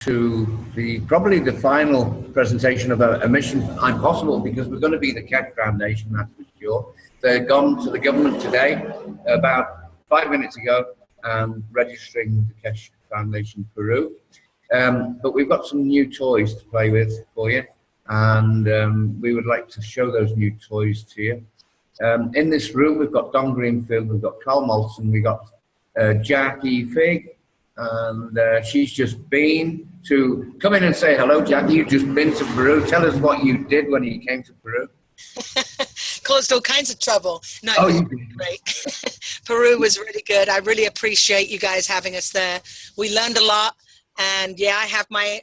to probably the final presentation of a mission I'm possible, because we're going to be the Keshe Foundation, that's for sure. They've gone to the government today, about 5 minutes ago, registering the Keshe Foundation Peru. But we've got some new toys to play with for you, and we would like to show those new toys to you. In this room, we've got Don Greenfield, we've got Carl Molson, we've got Jackie Fig, and she's just been to, come in and say hello, Jackie. You've just been to Peru. Tell us what you did when you came to Peru. Caused all kinds of trouble. No, oh, it was great. Peru was really good. I really appreciate you guys having us there. We learned a lot, and yeah, I have my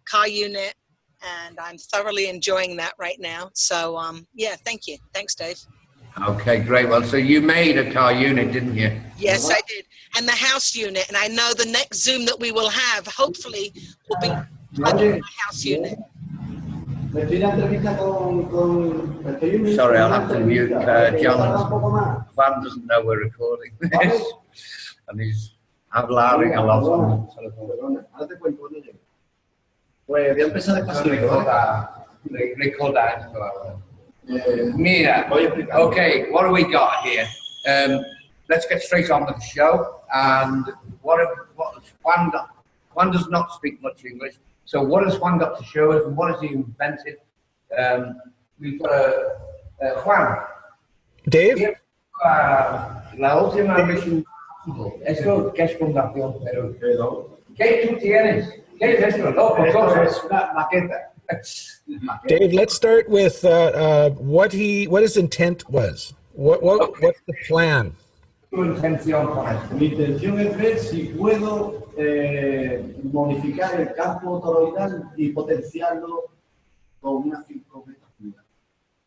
car unit, and I'm thoroughly enjoying that right now. So yeah, thank you. Thanks, Dave. Okay, great. Well, so you made a car unit, didn't you? Yes, I did. And the house unit. And I know the next Zoom that we will have, hopefully, will be my house unit. Sorry, I'll have to mute John. Juan doesn't know we're recording this. And he's hablaring a lot on the telephone. Pues voy a empezar a recordar. Mira, okay, what do we got here? Let's get straight on with the show. And Juan does not speak much English. So what has Juan got to show us, and what has he invented? We've got Juan. Dave? La última misión. Esto que es fundación, pero ¿qué tú tienes? ¿Qué es esto? No, es una maqueta. Dave, let's start with what his intent was. What's the plan? Mi intención es ver si puedo modificar el campo toroidal y potenciarlo con una 5 metros.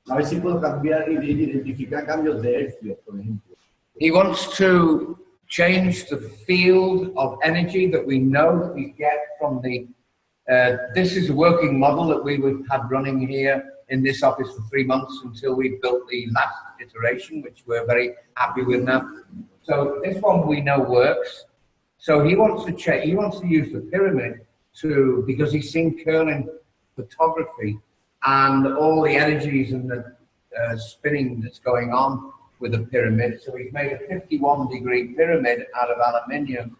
A ver si puedo cambiar y identificar cambios de hercios, por ejemplo. He wants to change the field of energy that we know that we get from the this is a working model that we had running here in this office for 3 months until we built the last iteration, which we're very happy with now. So this one we know works. So he wants to check. He wants to use the pyramid because he's seen curling photography and all the energies and the spinning that's going on with the pyramid. So he's made a 51-degree pyramid out of aluminium,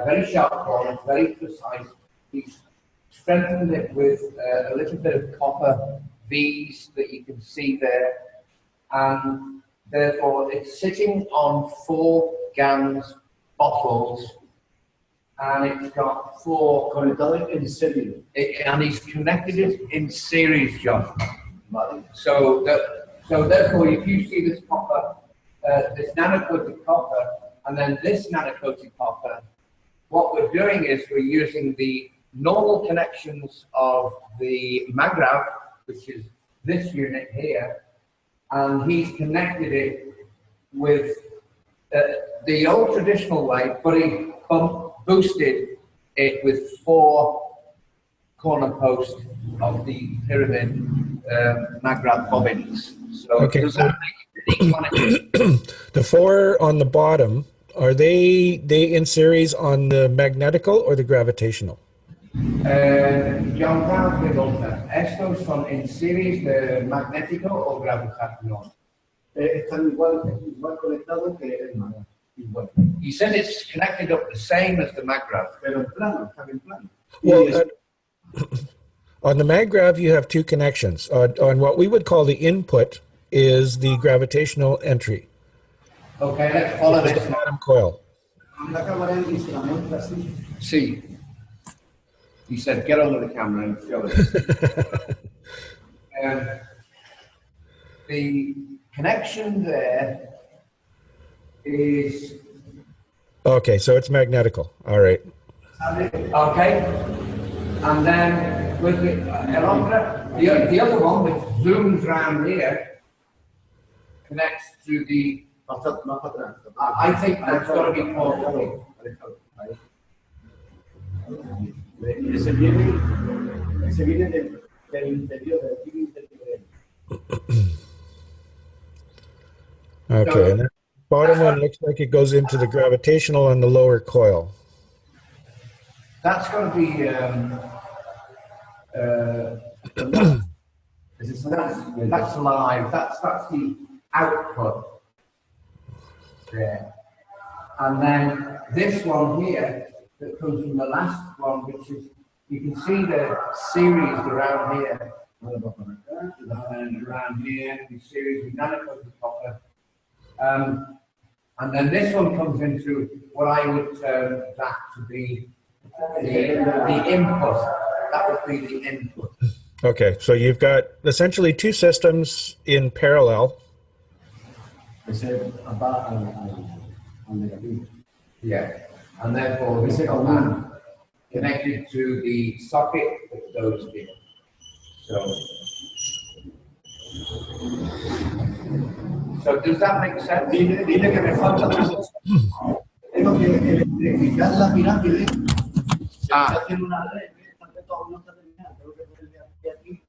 very sharp corners, very precise. He's strengthened it with a little bit of copper V's that you can see there, and therefore it's sitting on 4 GANS bottles, and it's got 4 conectados in series. And he's connected it in series, John. So therefore, if you see this copper, this nano-coated copper, and then this nano-coated copper, what we're doing is we're using the normal connections of the MAGRAV, which is this unit here, and he's connected it with the old traditional way, but he boosted it with 4 corner posts of the pyramid MAGRAV bobbins. So okay, does that make the 4 on the bottom, are they in series on the magnetical or the gravitational? John Brown pregunta, ¿estos son en series de magnético o gravitacional? Están igual conectados que el MAGRAV. Igual. He said it's connected up the same as the MAGRAV. Pero en plano, están en plano. Well, on the MAGRAV, you have 2 connections. On what we would call the input is the gravitational entry. Okay, let's follow this. The bottom coil. See. He said, get under the camera and show it. The connection there is... Okay, so it's magnetical. All right. Okay. And then with the other one, which zooms around here, connects to the... I think that's got to be 440. Ese viene del interior, del interior. Okay, and that bottom one looks like it goes into the gravitational on the lower coil. That's going to be that's live. That's the output there. And then this one here that comes from the last one, which is, you can see the series around here. And around here, the series with nanocoated copper. And then this one comes into what I would term that to be the input. That would be the input. Okay, so you've got essentially two systems in parallel. Yeah, and therefore this is connected to the socket that goes in. So does that make sense? Dile que me falta una cosa. Tengo que electrificar la pirámide. Hacer una red, todavía no está terminada, tengo que ponerle aquí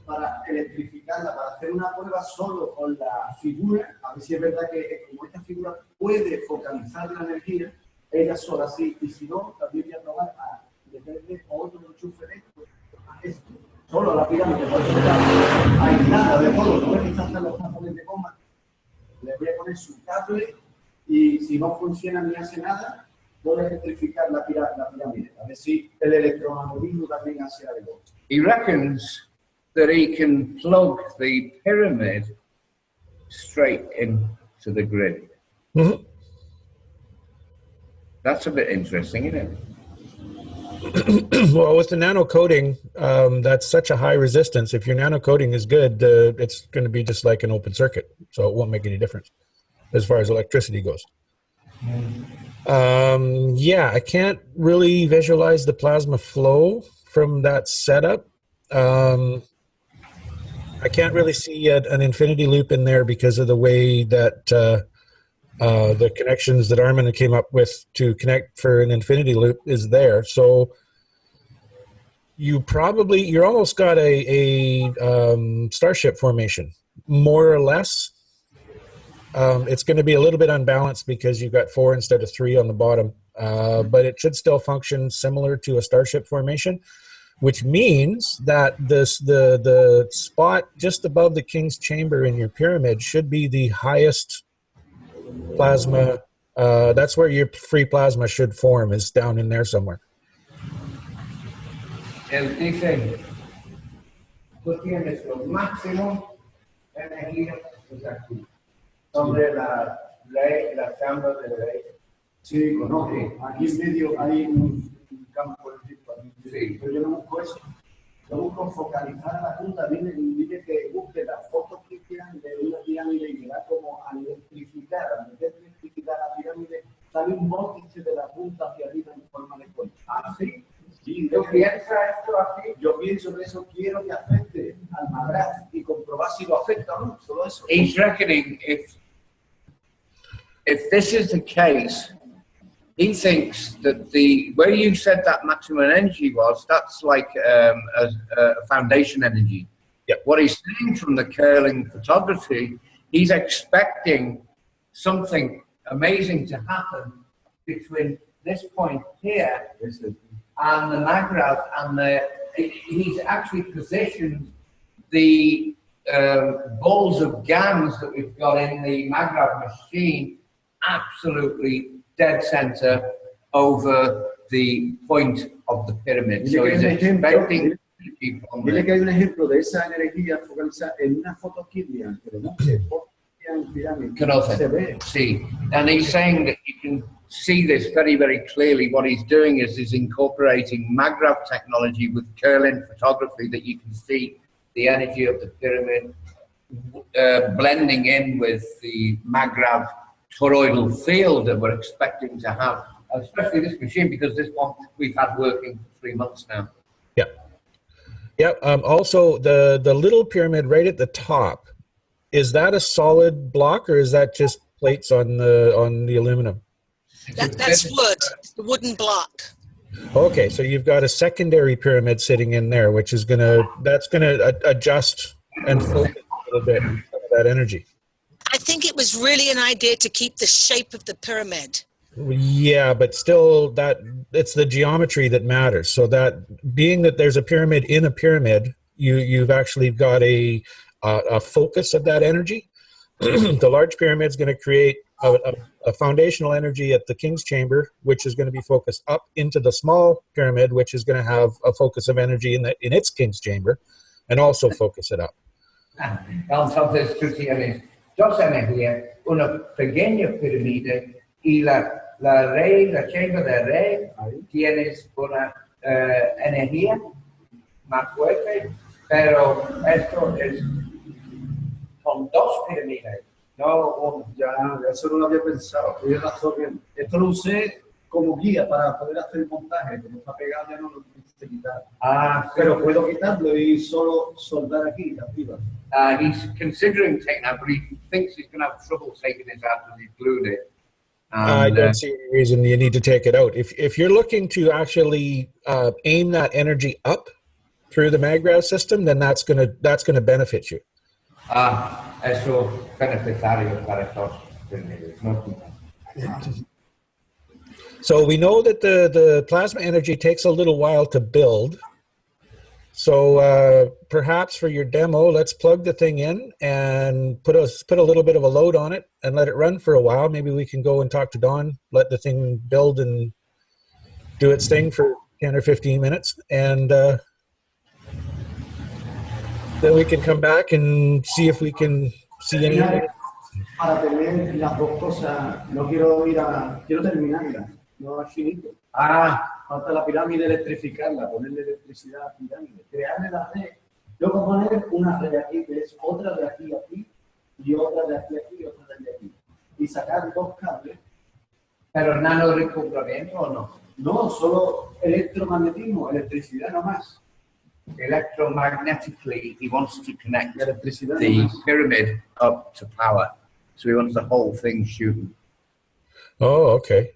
para electrificarla, para hacer una prueba solo con la figura, a ver si es verdad que como esta figura puede focalizar la energía, ella sola sí, y si no, también voy a probar a meterle otro enchufe eléctrico a esto, solo a la pirámide, porque está aislada de todo, no es que están los cajones de goma, le voy a poner su cable y si no funciona ni hace nada, voy a electrificar la pirámide, a ver si el electromagnetismo también hace algo. He reckons that he can plug the pyramid straight into the grid. Mm-hmm. That's a bit interesting, isn't it? Well, with the nano coating, that's such a high resistance. If your nano coating is good, it's going to be just like an open circuit, so it won't make any difference as far as electricity goes. Yeah, I can't really visualize the plasma flow from that setup. I can't really see an infinity loop in there because of the way that the connections that Armin came up with to connect for an infinity loop is there. So you're almost got a starship formation, more or less. It's going to be a little bit unbalanced because you've got 4 instead of 3 on the bottom, but it should still function similar to a starship formation, which means that the spot just above the king's chamber in your pyramid should be the highest plasma. That's where your free plasma should form, is down in there somewhere. El dice, tú tienes lo máximo energía aquí, sobre la chamba de ley. Sí, conozco. Aquí en medio hay un campo eléctrico. Sí. Pero yo no busco eso. Yo busco focalizar a la punta. Dile que busque las fotos que quieran de una pirámide y me da como a electrificar. A electrificar la pirámide, sale un vórtice de la punta hacia arriba en forma de concha. ¿Ah, sí? Sí, yo pienso esto así. Yo pienso que eso quiero que afecte al Magraf y comprobar si lo afecta o no. Solo eso. He's reckoning if this is the case, he thinks that where you said that maximum energy was, that's like a foundation energy. Yep. What he's saying from the curling photography, he's expecting something amazing to happen between this point here and the Magrav, and he's actually positioned the balls of GANs that we've got in the Magrav machine absolutely dead center over the point of the pyramid. So he's expecting. Dile que hay un ejemplo de esa energía focalizada en una foto aquí, pero no sé, se ve. See, and he's saying that you can see this very, very clearly. What he's doing is he's incorporating Magrav technology with Kerlin photography, that you can see the energy of the pyramid blending in with the Magrav toroidal field that we're expecting to have, especially this machine, because this one we've had working for 3 months now. Yeah. Yeah. Also, the little pyramid right at the top, is that a solid block or is that just plates on the aluminum? That's wood, the wooden block. Okay, so you've got a secondary pyramid sitting in there, which is gonna adjust and focus a little bit of that energy. I think it was really an idea to keep the shape of the pyramid. Yeah, but still, that it's the geometry that matters. So that being that there's a pyramid in a pyramid, you've actually got a focus of that energy. The large pyramid is going to create a foundational energy at the king's chamber, which is going to be focused up into the small pyramid, which is going to have a focus of energy in its king's chamber, and also focus it up. Entonces tú tienes dos energías, una pequeña pirámide y la chamber de rey, tienes una energía más fuerte, pero esto es con dos pirámides, no una. Ya, eso no lo había pensado. Tienes razón. Esto lo usé como guía para poder hacer el montaje. Como está pegado ya no lo quise quitar. Ah, pero puedo quitarlo y solo soldar aquí arriba. He's considering taking that, but he thinks he's going to have trouble taking it out because he's glued it. I don't see any reason you need to take it out. If you're looking to actually aim that energy up through the maggrav system, then that's gonna benefit you. Eso beneficiario para todos. So we know that the plasma energy takes a little while to build. So perhaps for your demo, let's plug the thing in and put a little bit of a load on it and let it run for a while. Maybe we can go and talk to Don, let the thing build and do its thing for 10 or 15 minutes. And then we can come back and see if we can see anything. Para tener las dos cosas, quiero terminarla, no es finito. Falta la pirámide, electrificarla, ponerle electricidad a la pirámide, crearle la red. Luego poner una red aquí, que es otra de aquí a aquí, y otra de aquí a aquí, y otra de aquí. Y sacar dos cables. ¿Pero nano recubrimiento o no? No, solo electromagnetismo, electricidad no más. Electromagnetically, he wants to connect the pyramid up to power. So he wants the whole thing shooting. Oh, okay.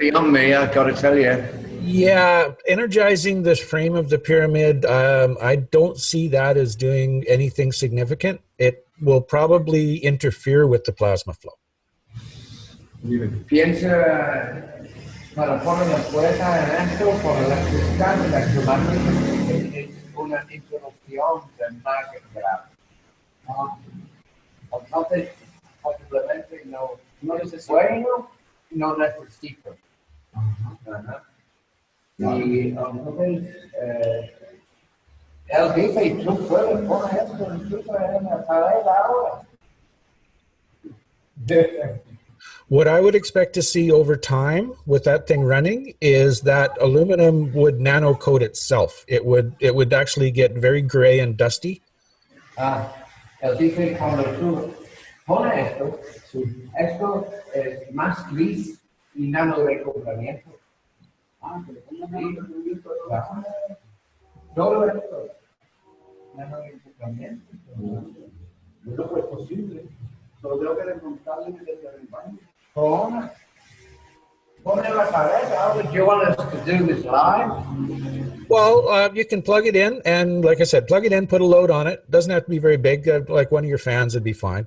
Beyond me, I've got to tell you. Yeah, energizing this frame of the pyramid, I don't see that as doing anything significant. It will probably interfere with the plasma flow. Piensa para poner la puerta en esto por electricidad electromagnética es una interrupción de maggrav. Entonces, posiblemente no necesito. Bueno, no necesito. Y entonces, él dice, tú puedes poner esto incluso en la pared ahora. What I would expect to see over time with that thing running is that aluminum would nano coat itself. It would actually get very gray and dusty. Él dice cuando tú pones esto, esto es más gris y nano recubrimiento. Todo esto, nano recubrimiento. No fue posible. Solo tengo que desmontarle desde el baño. Pone la pared. Do you want us to do this live? Well, you can plug it in, and like I said, plug it in, put a load on it. Doesn't have to be very big. Like one of your fans would be fine.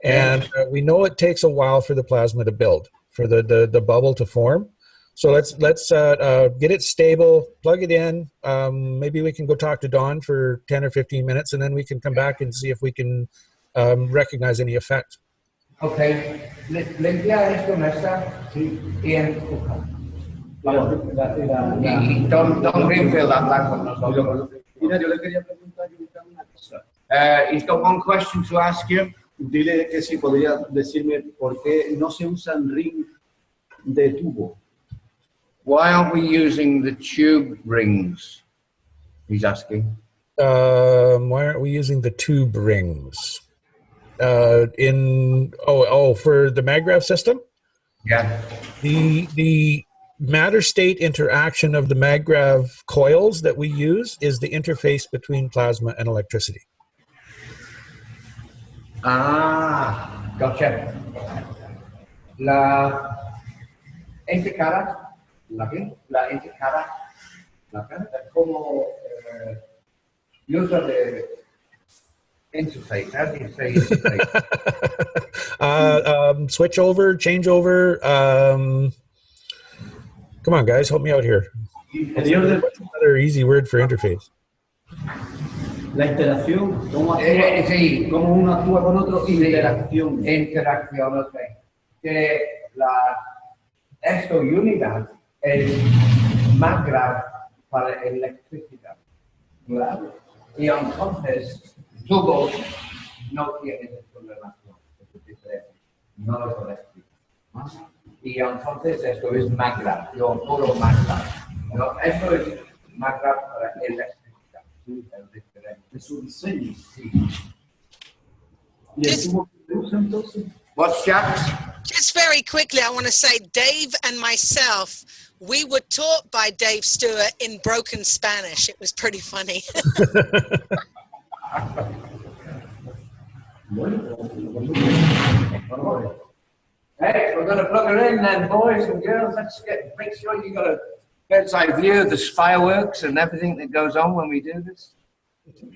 And we know it takes a while for the plasma to build, for the bubble to form. So let's get it stable, plug it in. Maybe we can go talk to Don for 10 or 15 minutes, and then we can come back and see if we can recognize any effect. Okay, limpia esto, Mesa, y empuja. Y don't refill that back con nosotros. Mira, yo le quería preguntar una cosa. He's got one question to ask you. Dile que si podría decirme por qué no se usan ring de tubo. Why aren't we using the tube rings? He's asking. Why aren't we using the tube rings? For the maggrav system? Yeah. The matter state interaction of the maggrav coils that we use is the interface between plasma and electricity. Gotcha. La intercara, la intercara, es como uso de Interface. How do you say interface? Switch over, change over. Come on, guys, help me out here. What's another easy word for interface? La interacción, cómo Sí. uno actúa con otro, interacción. Interacción, ok. Que esta unidad es más grave para electricidad. Claro. Y entonces, tubos no tienen esta relación. Es diferente. No lo eléctrico. Y entonces esto es más grave. Yo todo más grave. Pero esto es más grave para electricidad. De su diseño. Sí. ¿Y el tubo que se usa entonces? What's that? Just very quickly, I want to say Dave and myself, we were taught by Dave Stewart in broken Spanish. It was pretty funny. Hey, we're going to plug her in then, boys and girls. Make sure you got a bedside view of the fireworks and everything that goes on when we do this.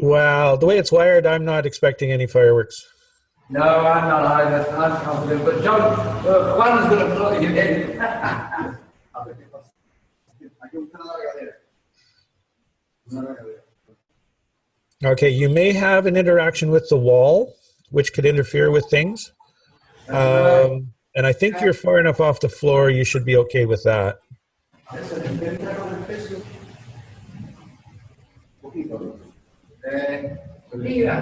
Well, the way it's wired, I'm not expecting any fireworks. No, I'm not either. I'm confident. But John, Juan's going to plug you in. Okay, you may have an interaction with the wall, which could interfere with things. And I think you're far enough off the floor, you should be okay with that. Mira,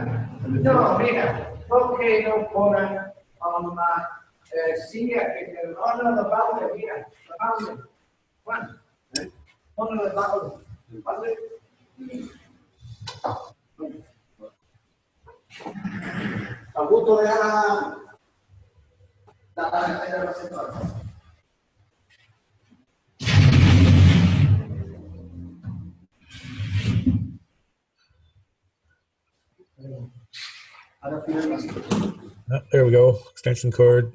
no, mira, porque no ponen silla que te honra la balde, mira, la balde. Juan, honra la balde. ¿Balde? Augusto, deja la central. There we go, extension cord.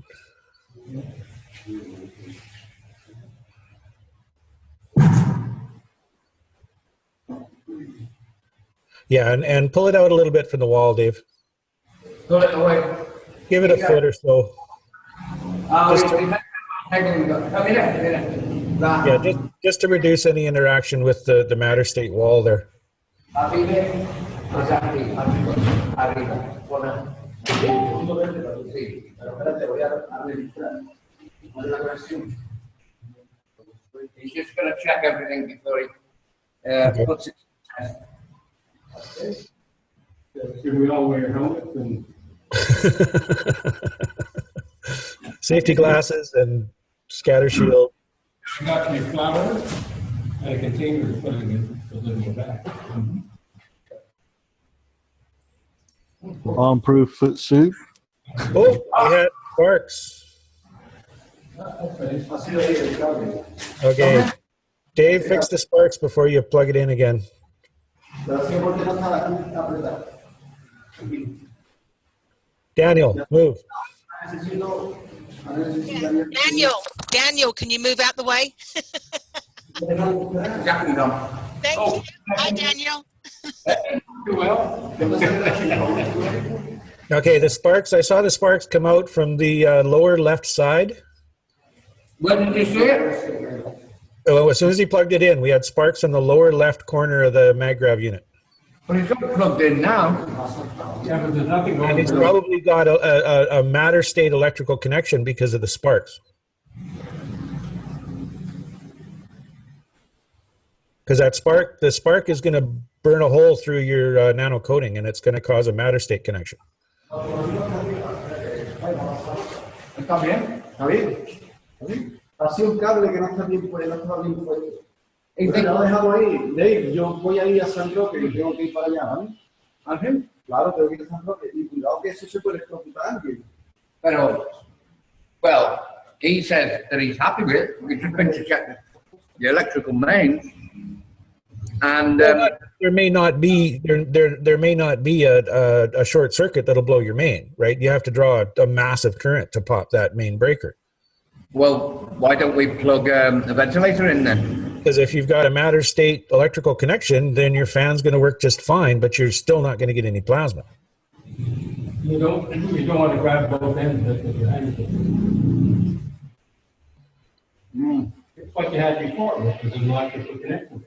Yeah, and pull it out a little bit from the wall, Dave. Pull it away. Give it a foot or so. Just to reduce any interaction with the matter state wall there. He's just going to check everything before he puts it to test. Should we all wear helmets and safety glasses and scatter shield? I got your flour and a container to put it in so it doesn't go back. Bomb-proof foot suit. Oh, we had sparks. Okay, Dave, fix the sparks before you plug it in again. Daniel, move. Daniel, can you move out the way? Thank you. Hi, Daniel. Okay, the sparks, I saw the sparks come out from the lower left side. When did you see it? Oh, as soon as he plugged it in, we had sparks in the lower left corner of the MagGrav unit. But it's not plugged in now. Yeah, but there's nothing going And it's probably got a matter state electrical connection because of the sparks. Because the spark is going to burn a hole through your nano coating, and it's going to cause a matter state connection. ¿Está bien? ¿Está bien? Ha sido un cable que no está bien puesto. Entonces lo he dejado ahí. Dave, yo voy a ir a San Roque y tengo que ir para allá, ¿vale? Ángel, claro, tengo que ir a San Roque. Y cuidado que eso se puede electrocutar a alguien. Pero, well, he says that he's happy with it. We've just been to check the electrical mains. And there may not be a short circuit that'll blow your main, right? You have to draw a massive current to pop that main breaker. well, why don't we plug a ventilator in then? Because if you've got a matter state electrical connection, then your fan's going to work just fine, but you're still not going to get any plasma. You don't want to grab both ends with your hand. It's like you had before, which was an electrical connection.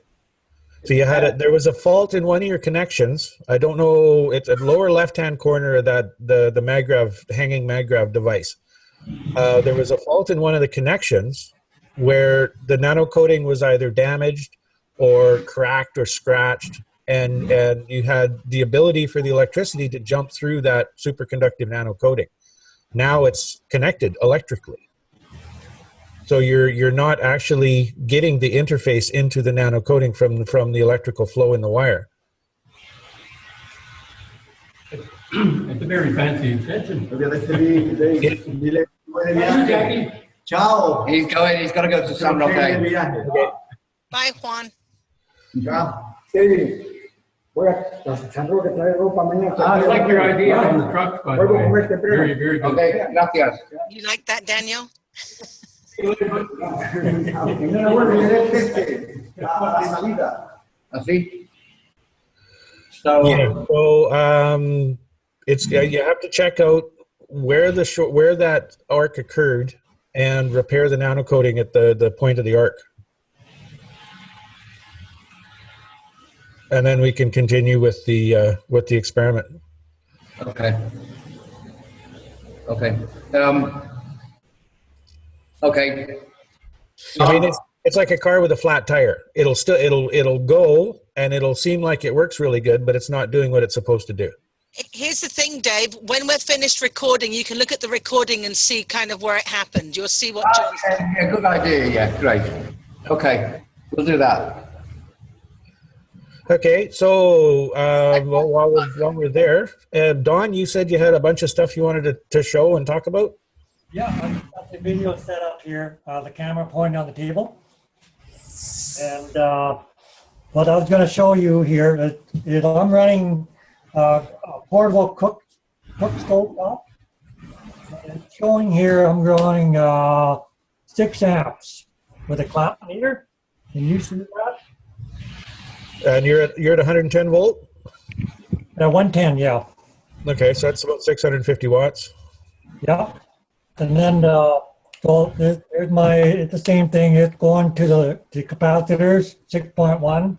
So you had it. There was a fault in one of your connections. I don't know. It's a lower left-hand corner of that the maggrav hanging maggrav device. There was a fault in one of the connections where the nano coating was either damaged or cracked or scratched, and you had the ability for the electricity to jump through that superconductive nano coating. Now it's connected electrically. So you're not actually getting the interface into the nano coating from the electrical flow in the wire. It's a very fancy extension. Jackie. Ciao. He's got to go to San Roque. Okay. Bye, Juan. Ciao. Sí, voy a San Roque a traer ropa mañana. I like your idea on the truck, by the way. Very, very good. Okay, gracias. You like that, Daniel? Así. So, Yeah. So it's you have to check out where that arc occurred and repair the nano coating at the point of the arc. And then we can continue with the experiment. okay. Okay. Okay. I mean, it's like a car with a flat tire. It'll go and it'll seem like it works really good, but it's not doing what it's supposed to do. Here's the thing, Dave. When we're finished recording, you can look at the recording and see kind of where it happened. You'll see what John's done. Yeah, good idea. Yeah, great. Okay, we'll do that. Okay, so well, while we're there, Don, you said you had a bunch of stuff you wanted to show and talk about. Yeah, I've got the video set up here, the camera pointing on the table. And what I was going to show you here is I'm running a portable cook stove top. And it's showing here I'm running 6 amps with a clamp meter. Can you see that? And you're at 110 volt. 110, yeah. Okay, so that's about 650 watts. Yeah. And then, so there's it's the same thing. It's going to the capacitors, 6.1.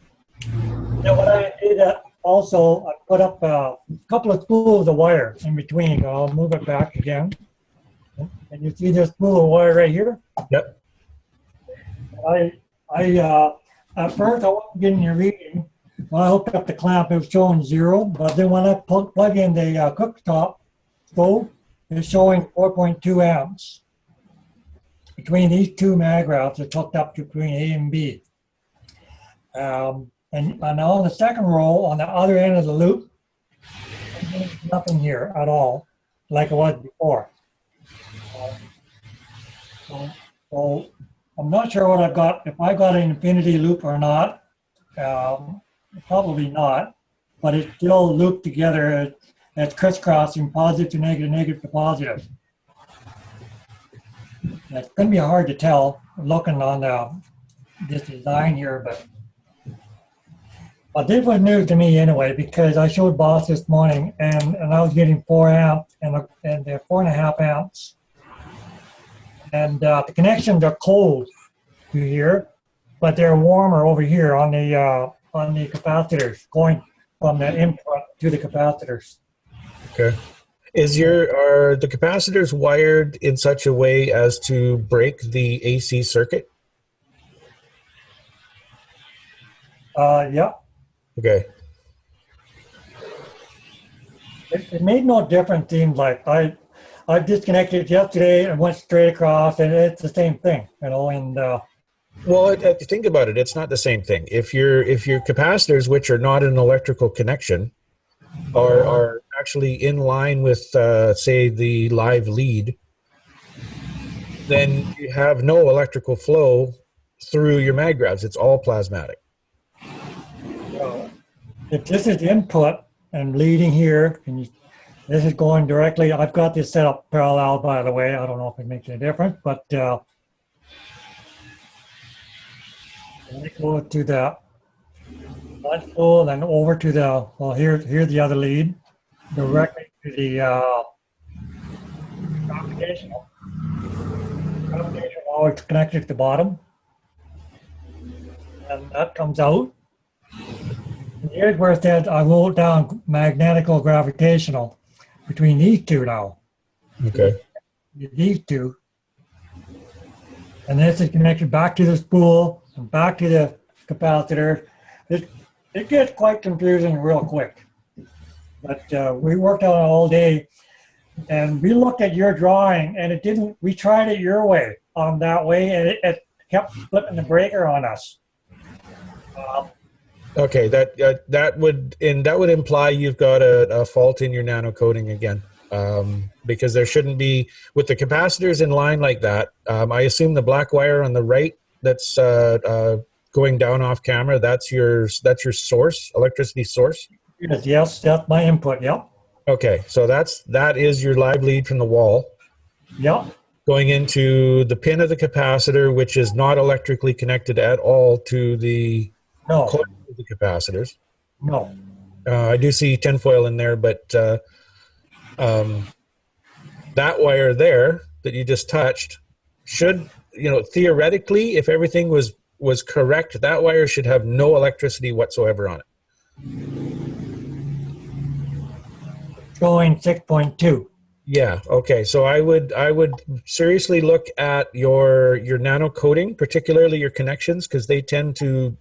Then what I did also, I put up a couple of spools of wire in between. I'll move it back again. And you see this spool of wire right here? Yep. At first I wasn't getting your reading. When I hooked up the clamp, it was showing 0. But then when I plug in the cooktop stove, it's showing 4.2 amps. Between these two magravs, it's hooked up to between A and B. And on the second row, on the other end of the loop, there's nothing here at all, like it was before. So I'm not sure what I've got, if I got an infinity loop or not. Probably not, but it's still looped together. It's crisscrossing positive to negative, negative to positive. It's going to be hard to tell looking on this design here, but this was news to me anyway, because I showed Boss this morning and I was getting 4 amps and they're 4.5 amps. And the connections are cold to here, but they're warmer over here on the capacitors, going from the input to the capacitors. Okay. Are the capacitors wired in such a way as to break the AC circuit? Yeah. Okay. It made no difference, seems like. I disconnected it yesterday and went straight across, and it's the same thing, you know. And well, think about it. It's not the same thing. If your capacitors, which are not an electrical connection, are actually in line with, say, the live lead, then you have no electrical flow through your magravs. It's all plasmatic. if this is input and leading here, and this is going directly, I've got this set up parallel, by the way. I don't know if it makes any difference, but let me go to the one spool, then over to the, well, here's the other lead, directly to the gravitational. Gravitational always connected at the bottom. And that comes out. And here's where it said I wrote down magnetical gravitational between these two now. Okay. These two. And this is connected back to the spool and back to the capacitor. It gets quite confusing real quick. But we worked on it all day. And we looked at your drawing and it didn't, we tried it your way on that way and it kept flipping the breaker on us. Okay, that would imply you've got a fault in your nano coating again, because there shouldn't be, with the capacitors in line like that. I assume the black wire on the right that's going down off camera, that's your source, electricity source. Yes, that's my input. Yep. Okay, so that is your live lead from the wall. Yep. Going into the pin of the capacitor, which is not electrically connected at all to the coil of the capacitors. No. I do see tinfoil in there, but that wire there that you just touched should, theoretically, if everything was correct, that wire should have no electricity whatsoever on it. Showing 6.2. Yeah. Okay. So I would seriously look at your nano coating, particularly your connections, because you tend to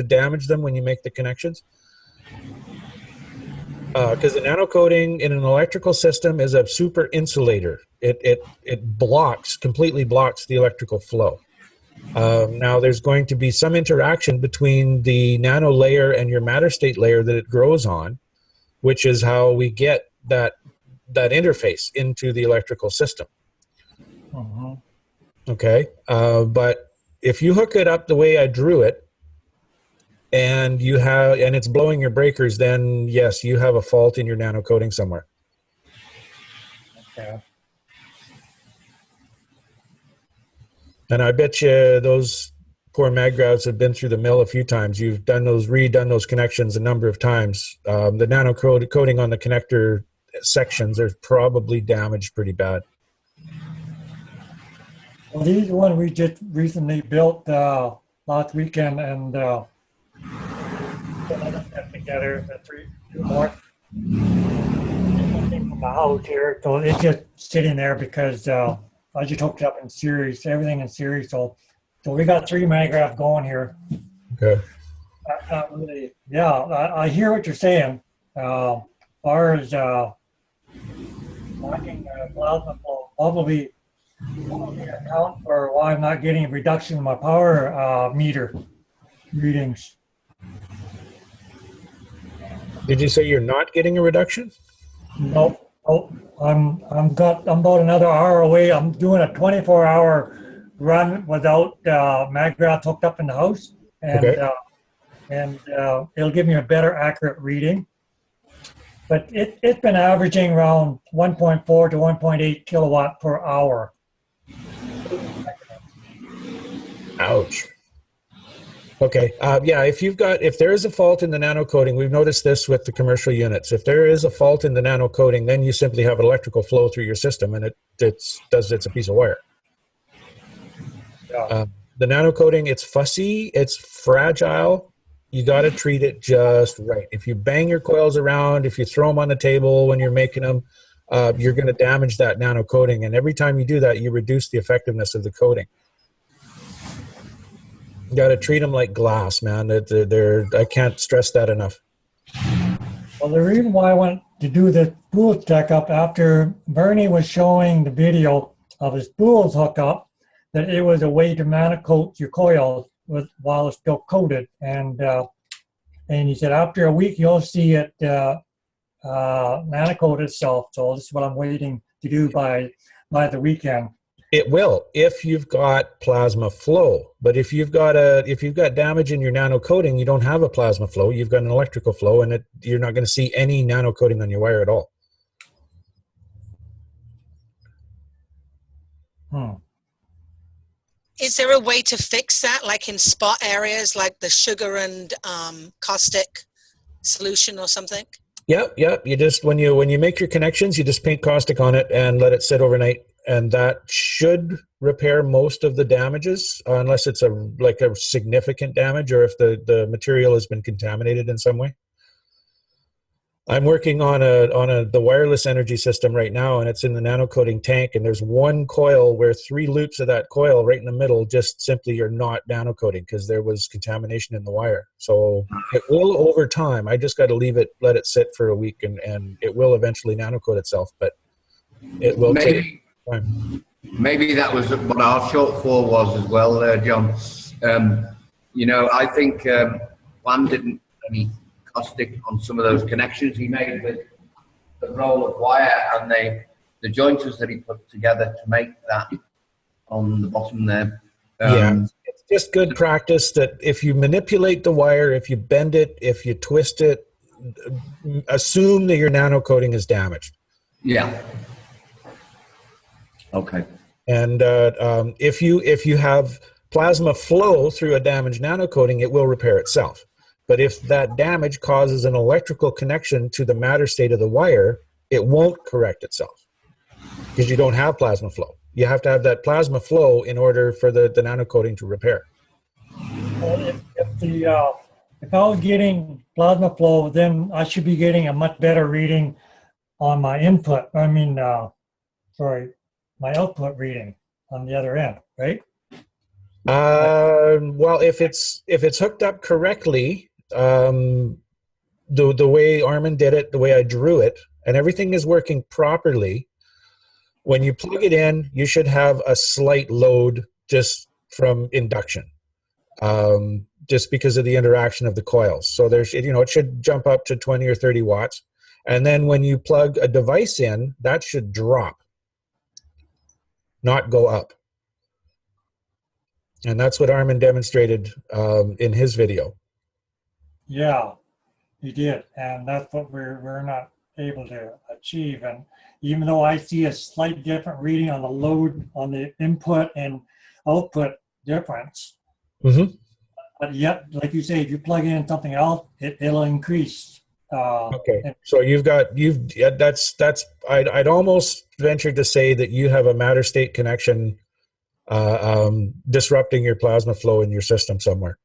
damage them when you make the connections. Because the nano coating in an electrical system is a super insulator. It completely blocks the electrical flow. Now there's going to be some interaction between the nano layer and your matter state layer that it grows on, which is how we get that interface into the electrical system. Uh-huh. Okay, but if you hook it up the way I drew it, and it's blowing your breakers, then yes, you have a fault in your nano coating somewhere. Okay. And I bet you those poor magravs have been through the mill a few times. You've redone those connections a number of times. The nano coating on the connector sections are probably damaged pretty bad. Well, these one we just recently built last weekend, and put them together. Two more. Something from the house here, so it's just sitting there because I just hooked it up in series, everything in series. So we got 3 magravs going here. Okay. Not really. Yeah, I hear what you're saying. Far as lacking plasma flow, probably account for why I'm not getting a reduction in my power meter readings. Did you say you're not getting a reduction? Nope. Oh, I'm about another hour away. I'm doing a 24-hour run without magravs hooked up in the house, and Okay. And it'll give me a better accurate reading. But it's been averaging around 1.4 to 1.8 kilowatt per hour. Ouch. Okay. Yeah. If there is a fault in the nano coating, we've noticed this with the commercial units. If there is a fault in the nano coating, then you simply have electrical flow through your system, and it's a piece of wire. Yeah. The nano coating, it's fussy, it's fragile. You got to treat it just right. If you bang your coils around, if you throw them on the table when you're making them, you're going to damage that nano coating. And every time you do that, you reduce the effectiveness of the coating. You got to treat them like glass, man. I can't stress that enough. Well, the reason why I went to do the spool checkup after Bernie was showing the video of his spools hookup, that it was a way to manicoat your coils while it's still coated, and he said after a week you'll see it manicoat itself. So this is what I'm waiting to do by the weekend. It will, if you've got plasma flow. But if you've got damage in your nano coating, you don't have a plasma flow. You've got an electrical flow, and you're not going to see any nano coating on your wire at all. Is there a way to fix that, like in spot areas, like the sugar and caustic solution or something? Yep, yep. You just when you make your connections, you just paint caustic on it and let it sit overnight, and that should repair most of the damages, unless it's like a significant damage or if the material has been contaminated in some way. I'm working on the wireless energy system right now, and it's in the nano coating tank, and there's one coil where 3 loops of that coil right in the middle just simply are not nano coating because there was contamination in the wire. So it will over time. I just got to let it sit for a week, and it will eventually nano coat itself, but it will take time. Maybe that was what our shortfall was as well, John. You know, I think Juan didn't any caustic on some of those connections he made with the roll of wire and the jointers that he put together to make that on the bottom there. Yeah, it's just good practice that if you manipulate the wire, if you bend it, if you twist it, assume that your nano coating is damaged. Yeah. Okay. And if you have plasma flow through a damaged nano coating, it will repair itself. But if that damage causes an electrical connection to the matter state of the wire, it won't correct itself because you don't have plasma flow. You have to have that plasma flow in order for the nano coating to repair. Well, if I was getting plasma flow, then I should be getting a much better reading on my input. I mean, my output reading on the other end, right? Well, if it's hooked up correctly, the way Armin did it, the way I drew it, and everything is working properly. When you plug it in, you should have a slight load just from induction, just because of the interaction of the coils. So there's, it should jump up to 20 or 30 watts. And then when you plug a device in, that should drop, not go up. And that's what Armin demonstrated in his video. Yeah, he did. And that's what we're not able to achieve. And even though I see a slight different reading on the load, on the input and output difference, but yet, like you say, if you plug in something else, it'll increase. Okay, so I'd almost venture to say that you have a matter state connection disrupting your plasma flow in your system somewhere,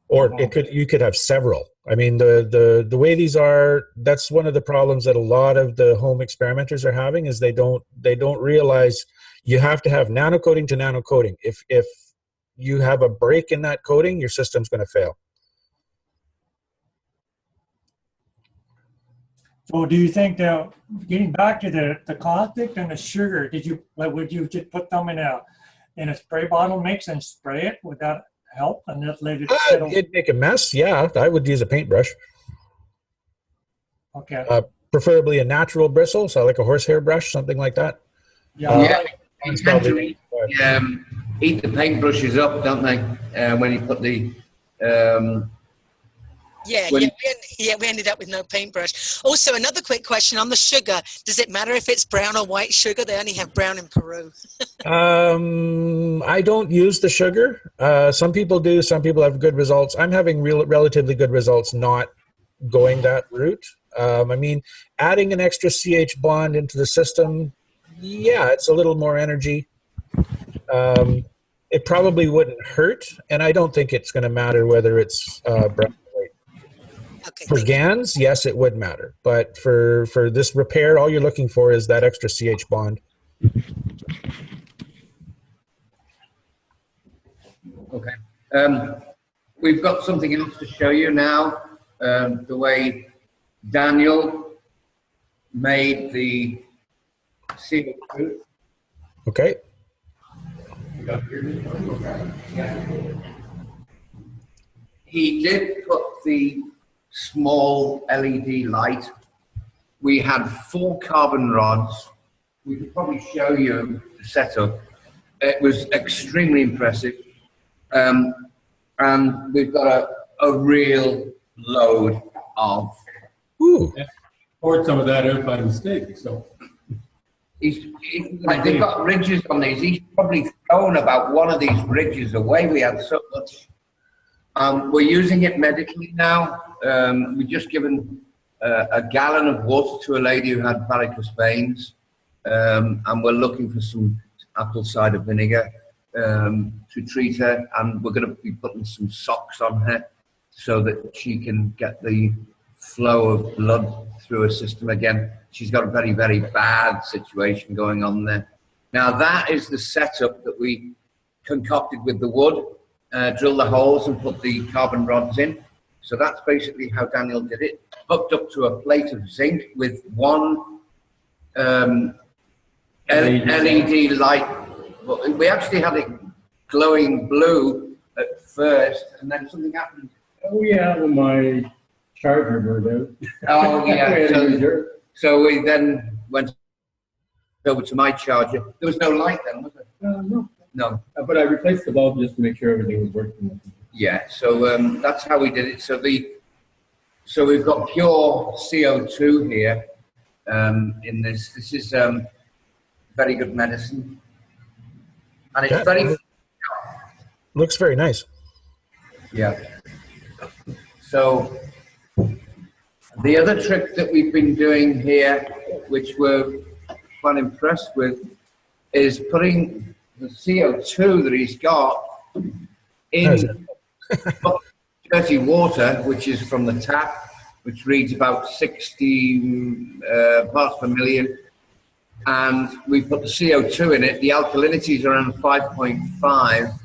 or you could have several. I mean, the way these are, that's one of the problems that a lot of the home experimenters are having, is they don't realize you have to have nano coating to nano coating. If you have a break in that coating, your system's going to fail. So do you think that, getting back to the caustic and the sugar, would you just put them in a spray bottle mix and spray it? Would that help? And just let it settle? It'd make a mess. Yeah, I would use a paintbrush. Okay. Preferably a natural bristle, so like a horsehair brush, something like that. Yeah. You tend to eat the paintbrushes up, don't they? When you put the we ended up with no paintbrush. Also, another quick question on the sugar. Does it matter if it's brown or white sugar? They only have brown in Peru. I don't use the sugar. Some people do. Some people have good results. I'm having relatively good results not going that route. I mean, adding an extra CH bond into the system, yeah, it's a little more energy. It probably wouldn't hurt, and I don't think it's going to matter whether it's brown or white. Okay, for GANs, yes, it would matter. But for this repair, all you're looking for is that extra CH bond. Okay. We've got something else to show you now. The way Daniel made the CO2. Okay. He did put the small LED light. We had 4 carbon rods. We could probably show you the setup. It was extremely impressive. And we've got a real load of. Ooh. Yeah, poured some of that out by mistake, so. They've got ridges on these. He's probably thrown about one of these ridges away. We had so much. We're using it medically now. We've just given a gallon of water to a lady who had varicose veins, and we're looking for some apple cider vinegar to treat her, and we're going to be putting some socks on her so that she can get the flow of blood through her system again. She's got a very, very bad situation going on there. Now that is the setup that we concocted with the wood, drill the holes and put the carbon rods in. So that's basically how Daniel did it. Hooked up to a plate of zinc with one LED light. We actually had it glowing blue at first, and then something happened. Oh yeah, when my charger burned out. Oh yeah. So we then went over to my charger. There was no light then, was there? No. No. But I replaced the bulb just to make sure everything was working. Yeah. So that's how we did it. So we've got pure CO2 here in this. This is very good medicine, and it's very looks very nice. Yeah. So the other trick that we've been doing here, which we're quite impressed with, is putting the CO2 that he's got in dirty water, which is from the tap, which reads about 60 parts per million. And we put the CO2 in it. The alkalinity is around 5.5.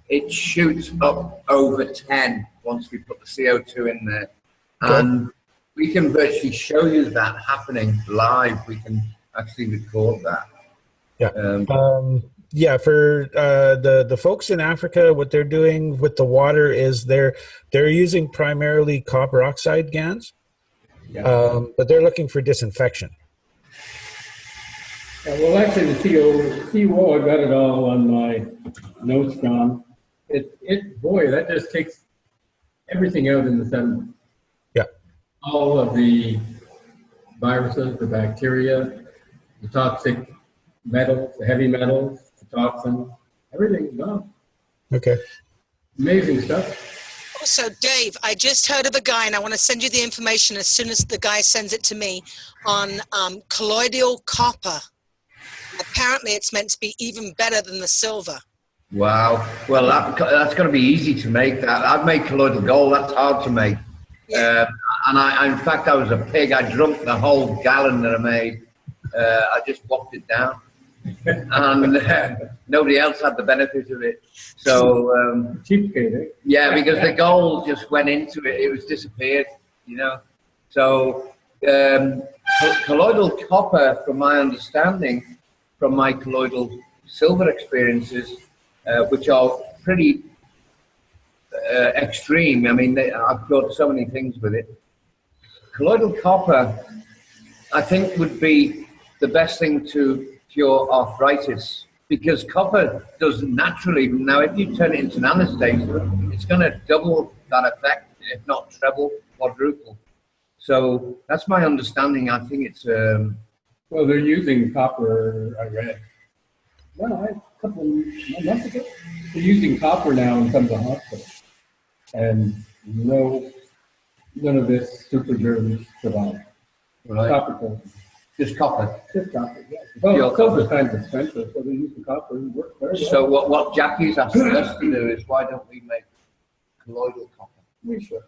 It shoots up over 10 once we put the CO2 in there. Okay. And we can virtually show you that happening live. We can actually record that. Yeah. Yeah, for the folks in Africa, what they're doing with the water is they're using primarily copper oxide GANs, but they're looking for disinfection. Well, actually, the CO, I got it all on my notes, John. Boy, that just takes everything out in the sediment. Yeah. All of the viruses, the bacteria, the toxic metals, the heavy metals, the toxins, everything's gone. Okay. Amazing stuff. Also, Dave, I just heard of a guy, and I want to send you the information as soon as the guy sends it to me, on colloidal copper. Apparently, it's meant to be even better than the silver. Wow. Well, that's going to be easy to make. That I've made colloidal gold. That's hard to make. Yeah. And in fact, I was a pig. I drunk the whole gallon that I made. I just walked it down, and nobody else had the benefit of it. So Cheapskate, eh? yeah, because the gold just went into it. It was disappeared, you know. So colloidal copper, from my understanding, from my colloidal silver experiences, which are pretty extreme. I mean, I've got so many things with it. Colloidal copper, I think, would be the best thing to cure arthritis, because copper does naturally. Now, if you turn it into an anesthetic, it's going to double that effect, if not treble, quadruple. So that's my understanding. I think it's. Well, they're using copper, I read. Well, a couple of months ago, they're using copper now in some of the hospitals. And none of this super germs survive. Right. Copper. Just copper. Just copper, yeah. Well, silver's kind of expensive, so they use the copper and work very well. So what Jackie's asking us to do is, why don't we make colloidal copper? We should.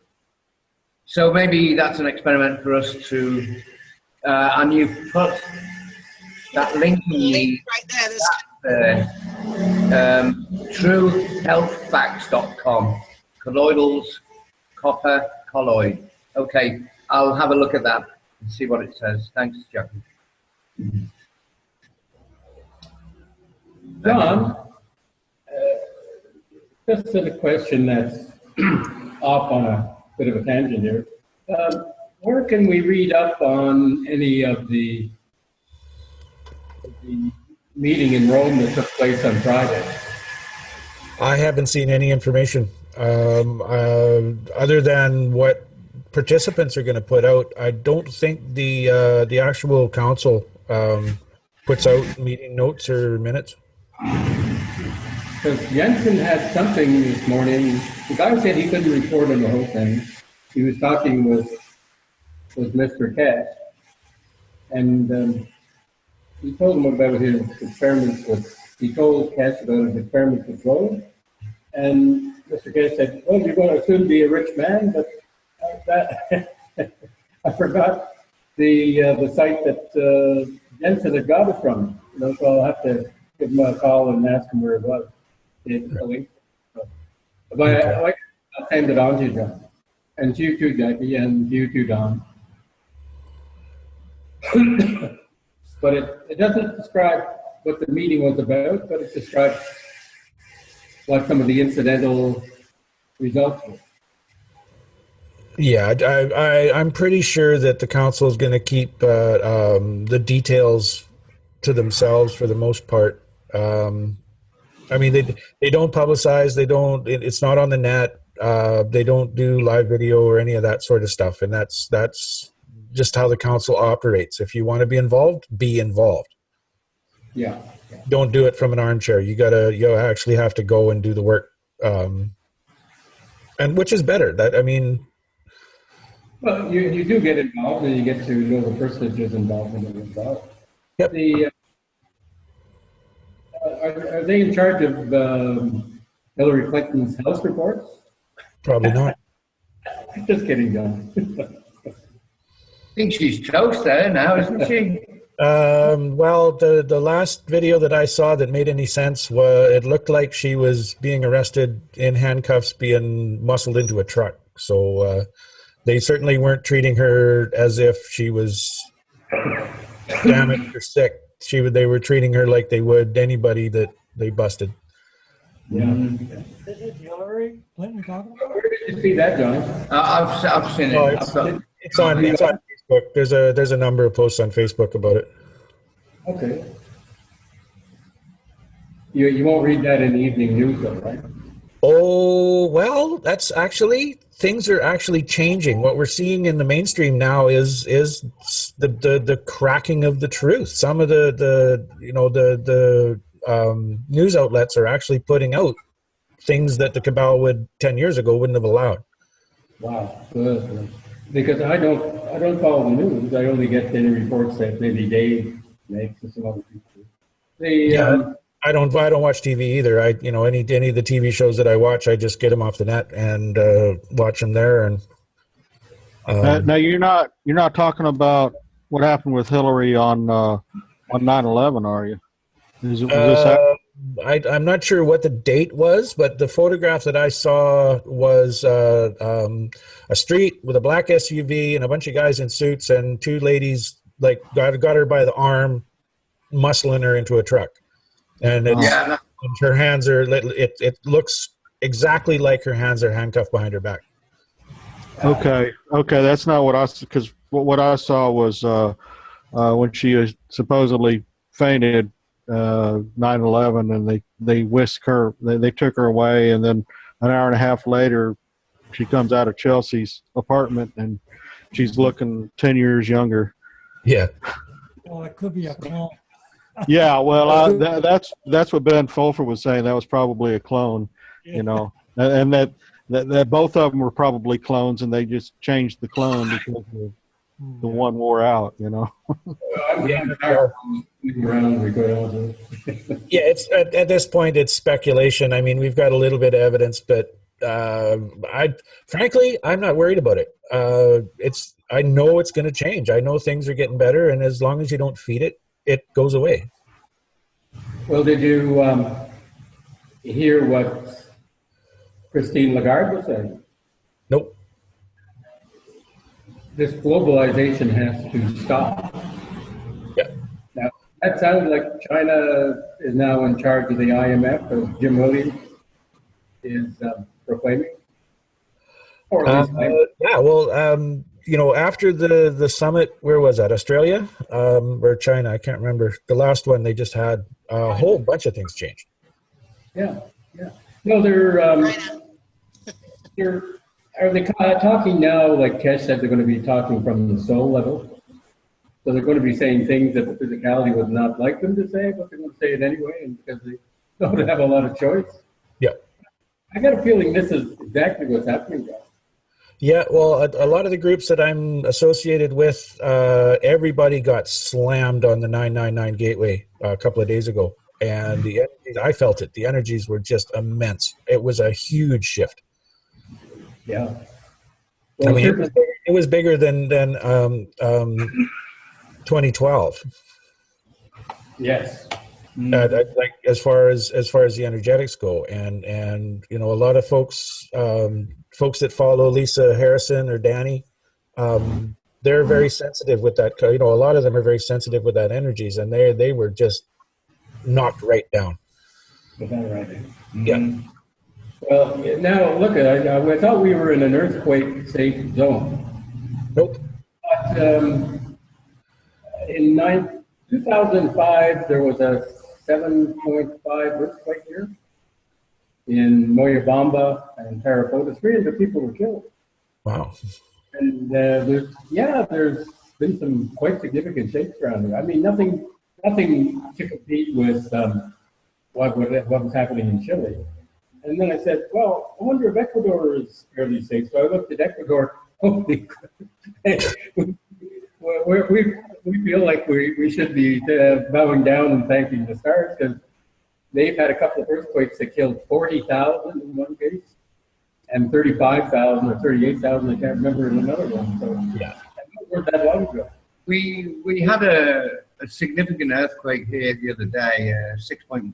So maybe that's an experiment for us to, and you've put that link in the Right there. truehealthfacts.com, colloidals, copper, colloid. Okay, I'll have a look at that and see what it says. Thanks, Jackie. John, just a question that's off on a bit of a tangent here. Where can we read up on any of the meeting in Rome that took place on Friday? I haven't seen any information other than what participants are going to put out. I don't think the actual council puts out meeting notes or minutes. Because Jensen had something this morning. The guy said he couldn't report on the whole thing. He was talking with was Mr. Cash. And he told him about his experiments with, he told Cash about his experiments with gold. And Mr. Cash said, well, you're going to soon be a rich man, but that I forgot the site that Jensen had got it from. You know, so I'll have to give him a call and ask him where it was. But I like to send it on to you, John. And to you too, Jackie, and you too, Don. But it doesn't describe what the meeting was about, but it describes what some of the incidental results were. Yeah, I'm pretty sure that the council is going to keep the details to themselves for the most part. I mean, they don't publicize. They don't. It's not on the net. They don't do live video or any of that sort of stuff, and that's just how the council operates. If you want to be involved, be involved. Yeah. Don't do it from an armchair. You actually have to go and do the work, and which is better. Well, you do get involved, and you get to know the personages involved and involved. Yep. Are they in charge of Hillary Clinton's House reports? Probably not. Just kidding, John. I think she's toast there now, isn't she? Well, the last video that I saw that made any sense was it looked like she was being arrested in handcuffs, being muscled into a truck. So they certainly weren't treating her as if she was damaged or sick. They were treating her like they would anybody that they busted. Yeah. Is it Hillary Clinton talking about? Where did you see that, John? I've seen it. Oh, it's on Facebook. There's a number of posts on Facebook about it. Okay. You won't read that in the evening news, though, right? Oh, well, that's actually, things are actually changing. What we're seeing in the mainstream now is the cracking of the truth. Some of the news outlets are actually putting out things that the cabal 10 years ago wouldn't have allowed. Wow. Good. Because I don't follow the news. I only get any reports that maybe Dave makes or some other people. I don't watch TV either. Any of the TV shows that I watch, I just get them off the net and watch them there. And now you're not talking about what happened with Hillary on 9/11, are you? I'm not sure what the date was, but the photograph that I saw was a street with a black SUV and a bunch of guys in suits and two ladies got her by the arm, muscling her into a truck. And and her hands are, it looks exactly like her hands are handcuffed behind her back. Okay, that's not what because what I saw was when she supposedly fainted 9/11, and they whisked her, they took her away, and then an hour and a half later, she comes out of Chelsea's apartment, and she's looking 10 years younger. Yeah. Well, it could be a clone. Yeah, well, that's what Ben Fulfer was saying. That was probably a clone, and that both of them were probably clones, and they just changed the clone because the one wore out, Yeah, It's at this point it's speculation. I mean, we've got a little bit of evidence, but frankly, I'm not worried about it. I know it's going to change. I know things are getting better, and as long as you don't feed it, it goes away. Well, did you hear what Christine Lagarde was saying? Nope. This globalization has to stop. Yeah. Now, that sounds like China is now in charge of the IMF, as Jim Williams is proclaiming. Or at least after the summit, where was that? Australia or China? I can't remember. The last one, they just had a whole bunch of things changed. Yeah. No, they're are they talking now, like Kesh said, they're going to be talking from the soul level? So they're going to be saying things that the physicality would not like them to say, but they're going to say it anyway, and because they don't have a lot of choice. Yeah. I got a feeling this is exactly what's happening, guys. Yeah, well, a lot of the groups that I'm associated with, everybody got slammed on the 999 gateway a couple of days ago. And I felt it. The energies were just immense. It was a huge shift. Yeah. I Well, mean, certainly, it was bigger than 2012. yes. Like as far as the energetics go, and you know, a lot of folks that follow Lisa Harrison or Danny, they're very sensitive with that. You know, a lot of them are very sensitive with that energies, and they were just knocked right down. Is that right? Yeah. Well, now look at it. I thought we were in an earthquake safe zone. Nope. But in 2005, there was a 7.5 earthquake here in Moyobamba and Parapota. 300 people were killed. Wow. And there's been some quite significant shakes around here. I mean, nothing to compete with what was happening in Chile. And then I said, well, I wonder if Ecuador is fairly safe. So I looked at Ecuador. Holy we feel like we should be bowing down and thanking the stars, because they've had a couple of earthquakes that killed 40,000 in one case and 35,000 or 38,000, I can't remember, in another one. So yeah, that wasn't that long ago. We had a significant earthquake here the other day, 6.1.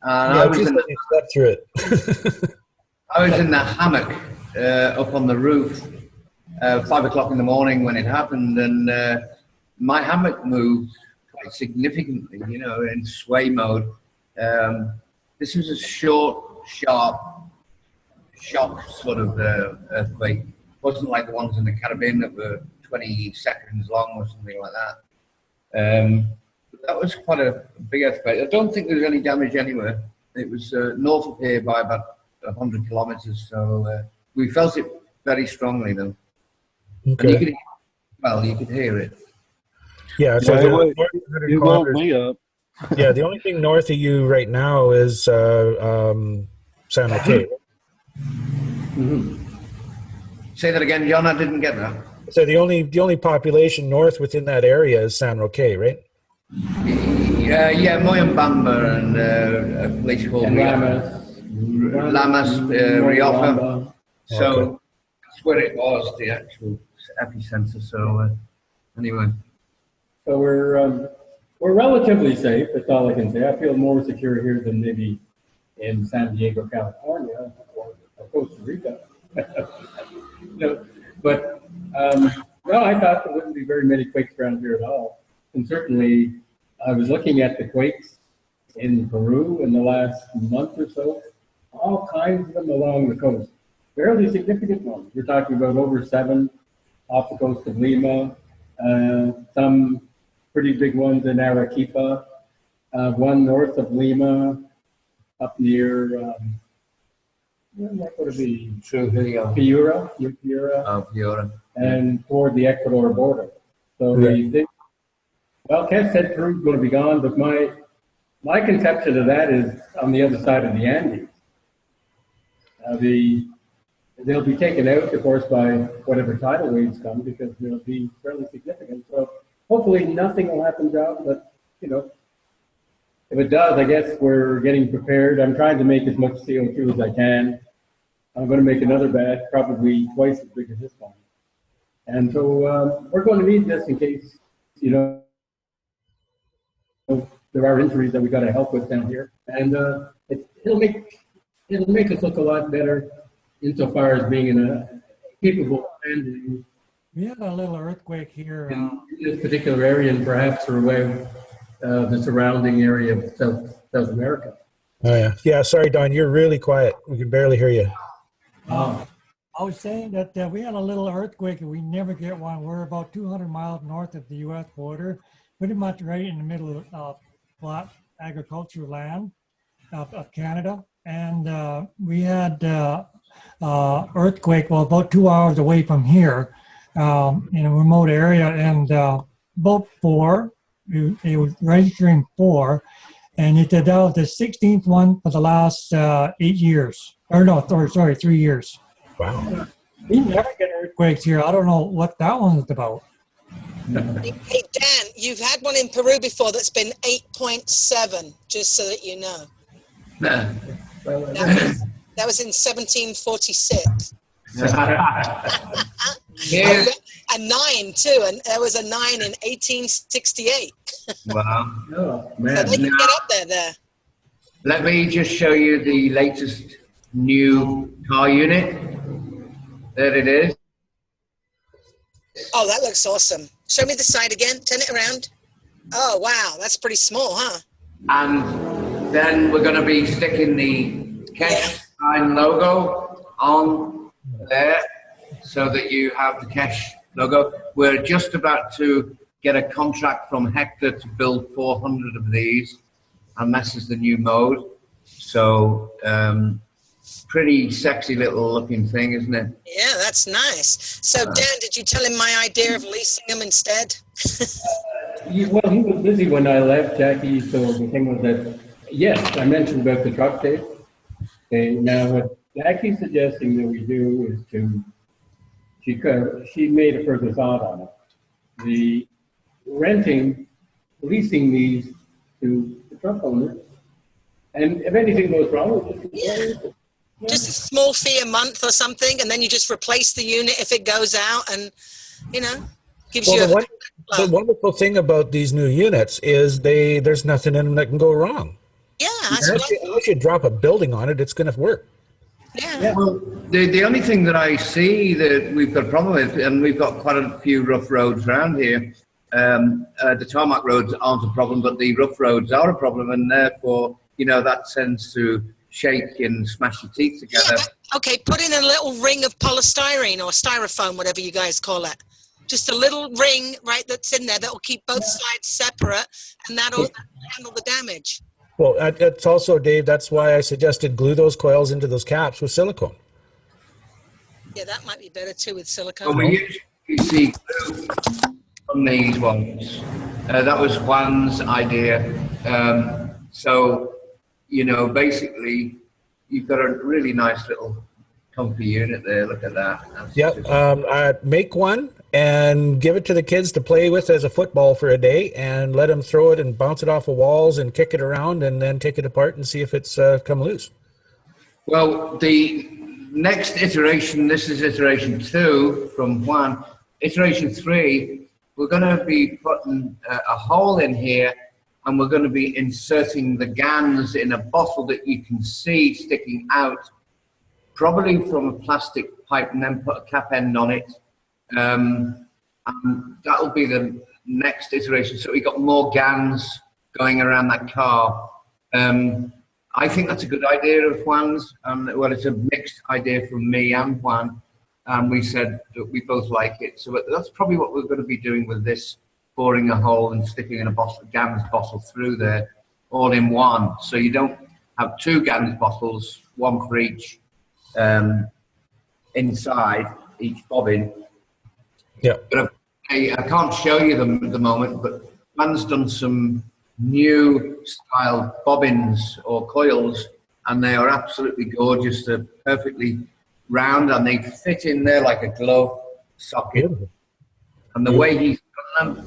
Yeah, you slept through it. I was in the hammock up on the roof, 5 o'clock in the morning when it happened, and my hammock moved quite significantly, you know, in sway mode. This was a short, sharp shock sort of earthquake. It wasn't like the ones in the Caribbean that were 20 seconds long or something like that. That was quite a big earthquake. I don't think there was any damage anywhere. It was north of here by about 100 kilometers, so we felt it very strongly though. Okay. And you could hear it. Yeah, so you woke me up. Yeah, the only thing north of you right now is San Jose. Mm-hmm. Say that again, John. I didn't get that. So the only population north within that area is San Roque, right? Yeah, Moyobamba and a place called Lamas, Rioja. So that's where it was, the actual epicenter. So anyway. So we're relatively safe. That's all I can say. I feel more secure here than maybe in San Diego, California, or Costa Rica. No, but no, I thought there wouldn't be very many quakes around here at all. And certainly, I was looking at the quakes in Peru in the last month or so. All kinds of them along the coast. Fairly significant ones. We're talking about over 7 off the coast of Lima. Some pretty big ones in Arequipa. One north of Lima, up near. What would it be? Trujillo. Piura. Piura. And toward the Ecuador border. So well, Kev said Peru's going to be gone, but my conception of that is on the other side of the Andes. They'll be taken out, of course, by whatever tidal waves come, because they'll be fairly significant. So hopefully nothing will happen, John, but, you know, if it does, I guess we're getting prepared. I'm trying to make as much CO2 as I can. I'm going to make another batch, probably twice as big as this one. And so we're going to need this in case, you know, there are injuries that we got to help with down here. And it'll make us look a lot better insofar as being in a capable handling. We had a little earthquake here. In this particular area, and perhaps throughout the surrounding area of South America. Oh yeah, yeah. Sorry, Don, you're really quiet. We can barely hear you. I was saying that we had a little earthquake and we never get one. We're about 200 miles north of the U.S. border, pretty much right in the middle of flat agricultural land of Canada. And we had earthquake, well, about 2 hours away from here in a remote area, and about 4. It was registering 4, and it did that was the 16th one for the last 8 years. Or no, sorry, 3 years. Wow. We never get earthquakes here. I don't know what that one's about. Hey, Dan, you've had one in Peru before that's been 8.7, just so that you know. Nah. That was in 1746. Yeah. A 9 too, and there was a 9 in 1868. Wow. Oh, So man. they can get up there. Let me just show you the latest new car unit. There it is. Oh, that looks awesome. Show me the side again. Turn it around. Oh, wow. That's pretty small, huh? And then we're going to be sticking the Kesh sign logo on there so that you have the Kesh logo. We're just about to get a contract from Hector to build 400 of these, and this is the new mode. So pretty sexy little looking thing, isn't it? Yeah, that's nice. So, Dan, did you tell him my idea of leasing them instead? Well, he was busy when I left, Jackie, so the thing was that, yes, I mentioned about the truck tape. Okay, now what Jackie's suggesting that we do is to, she made a further thought on it. The leasing these to the truck owner, and if anything goes wrong, we'll just Just a small fee a month or something, and then you just replace the unit if it goes out, and, you know, gives you the wonderful thing about these new units is there's nothing in them that can go wrong. Yeah, that's Unless you drop a building on it, it's going to work. Yeah. Well, the only thing that I see that we've got a problem with, and we've got quite a few rough roads around here, the tarmac roads aren't a problem, but the rough roads are a problem, and therefore, you know, that tends to shake and smash your teeth together. Yeah, okay, put in a little ring of polystyrene or styrofoam, whatever you guys call it. Just a little ring, right, that's in there that will keep both sides separate, and that'll handle the damage. Well, it's also, Dave, that's why I suggested glue those coils into those caps with silicone. Yeah, that might be better too with silicone. Well, we usually see glue on these ones. That was Juan's idea. So, you know, basically, you've got a really nice little comfy unit there. Look at that. Yep. Make one and give it to the kids to play with as a football for a day, and let them throw it and bounce it off of walls and kick it around, and then take it apart and see if it's come loose. Well, the next iteration, this is iteration 2 from Juan. Iteration 3, we're going to be putting a hole in here, and we're going to be inserting the GANs in a bottle that you can see sticking out, probably from a plastic pipe, and then put a cap end on it. And that'll be the next iteration. So we got more GANs going around that car. I think that's a good idea of Juan's. Well, it's a mixed idea from me and Juan. And we said that we both like it. So that's probably what we're going to be doing with this, boring a hole and sticking in a bottle, GANs bottle through there, all in one. So you don't have 2 GANs bottles, one for each, inside each bobbin. Yeah. But I can't show you them at the moment, but Juan's done some new style bobbins or coils, and they are absolutely gorgeous. They're perfectly round, and they fit in there like a glove socket. And the way he's done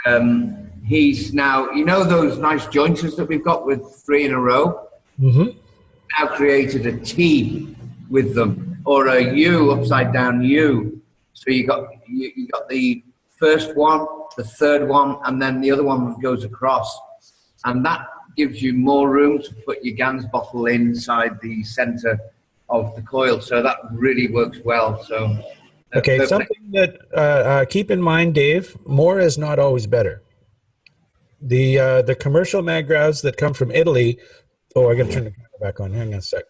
them, he's now, you know those nice jointers that we've got with 3 in a row? Mm-hmm. Now created a T with them, or a U, upside down U. So you got the first one, the third one, and then the other one goes across. And that gives you more room to put your GANs bottle inside the center of the coil. So that really works well. So okay, perfect. something that keep in mind, Dave, more is not always better. The commercial magravs that come from Italy, I got to turn the camera back on. Hang on a sec.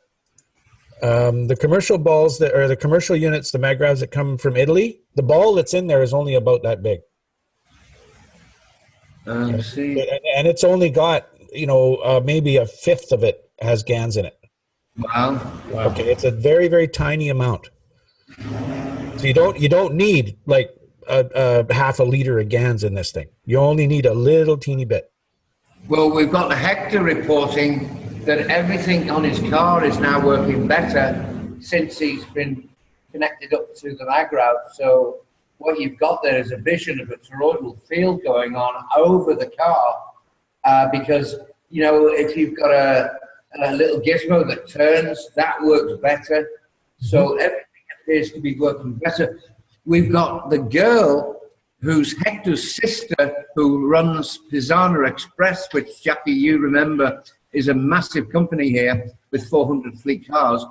The commercial balls the commercial units, the magravs that come from Italy, the ball that's in there is only about that big. See. And it's only got, maybe a fifth of it has GANs in it. Wow. Okay, it's a very, very tiny amount. So you don't need like a half a liter of GANs in this thing. You only need a little teeny bit. Well, we've got Hector reporting that everything on his car is now working better since he's been connected up to the mag route. So what you've got there is a vision of a toroidal field going on over the car, because, you know, if you've got a little gizmo that turns, that works better. So everything appears to be working better. We've got the girl who's Hector's sister, who runs Pisana Express, which, Jackie, you remember, is a massive company here with 400 fleet cars.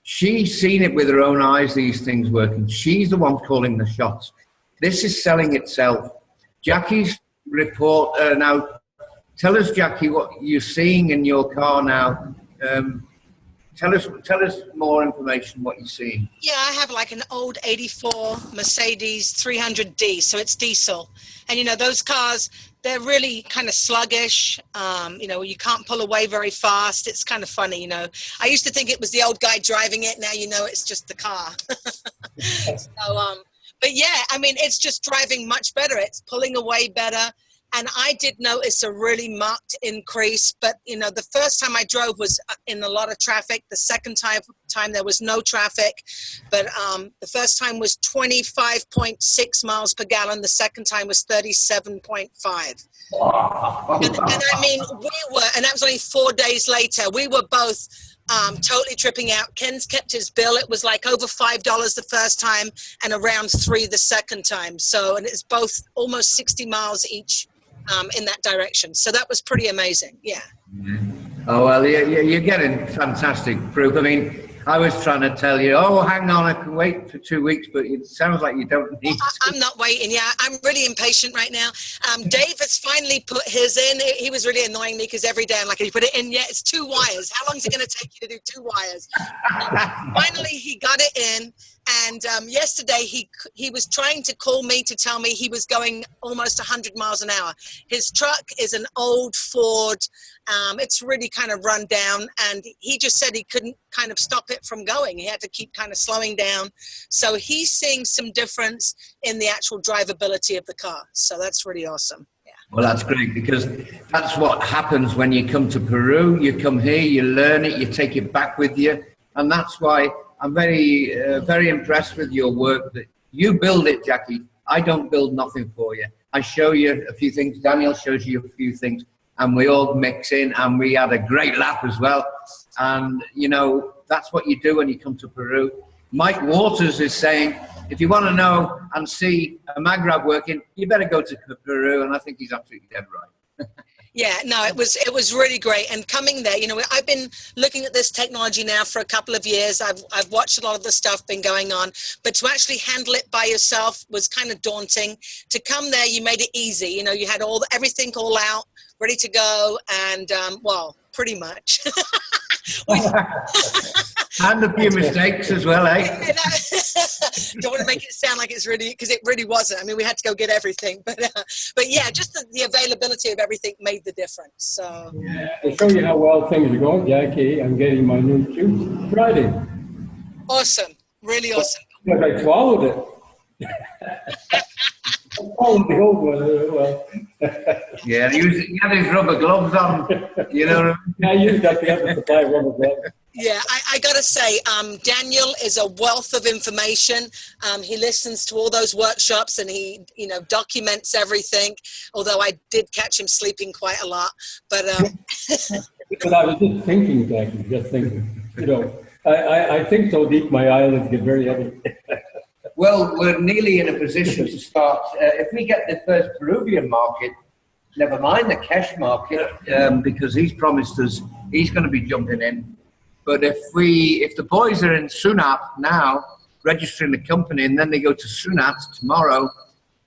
She's seen it with her own eyes, these things working. She's the one calling the shots. This is selling itself. Jackie's report, now, tell us, Jackie, what you're seeing in your car now. Tell us more information, what you're seeing. Yeah, I have like an old 84 Mercedes 300D, so it's diesel. And, you know, those cars, they're really kind of sluggish. You know, you can't pull away very fast. It's kind of funny, you know. I used to think it was the old guy driving it. Now, you know, it's just the car. So, but yeah, I mean, it's just driving much better. It's pulling away better. And I did notice a really marked increase, but, you know, the first time I drove was in a lot of traffic. The second time there was no traffic, but the first time was 25.6 miles per gallon. The second time was 37.5. Wow. And I mean, and that was only 4 days later. We were both totally tripping out. Ken's kept his bill. It was like over $5 the first time and around $3 the second time. So, and it's both almost 60 miles each. In that direction. So that was pretty amazing. Yeah. Oh, well, you're getting fantastic proof. I mean, I was trying to tell you, oh, hang on, I can wait for 2 weeks, but it sounds like you don't need to. I'm not waiting. Yeah, I'm really impatient right now. Dave has finally put his in. He was really annoying me because every day I'm like, can you put it in yet? It's 2 wires. How long is it going to take you to do 2 wires? Finally, he got it in. And yesterday, he was trying to call me to tell me he was going almost 100 miles an hour. His truck is an old Ford. It's really kind of run down. And he just said he couldn't kind of stop it from going. He had to keep kind of slowing down. So he's seeing some difference in the actual drivability of the car. So that's really awesome. Yeah. Well, that's great, because that's what happens when you come to Peru. You come here, you learn it, you take it back with you. And that's why I'm very, very impressed with your work. That you build it, Jackie. I don't build nothing for you. I show you a few things. Daniel shows you a few things, and we all mix in, and we had a great laugh as well. And, you know, that's what you do when you come to Peru. Mike Waters is saying, if you want to know and see a MagRab working, you better go to Peru, and I think he's absolutely dead right. Yeah, no, it was really great. And coming there, you know, I've been looking at this technology now for a couple of years. I've watched a lot of the stuff been going on, but to actually handle it by yourself was kind of daunting. To come there, you made it easy. You know, you had everything all out, ready to go, and well, pretty much. And a few mistakes as well, eh? Don't want to make it sound like it's really, because it really wasn't. I mean, we had to go get everything, but yeah, just the availability of everything made the difference. So yeah, to show you how well things are going, Jackie, I'm getting my new tooth Friday. Awesome, really awesome. But I swallowed it. Oh, the old one as well. Yeah, he had his rubber gloves on, you know. I used that to have to supply rubber gloves. Yeah, I got to say, Daniel is a wealth of information. He listens to all those workshops and he, you know, documents everything, although I did catch him sleeping quite a lot. But But I was just thinking, Jackie, you know, I think so deep my eyelids get very heavy. Well, we're nearly in a position to start. If we get the first Peruvian market, never mind the cash market, because he's promised us he's going to be jumping in. But if the boys are in Sunat now, registering the company, and then they go to Sunat tomorrow,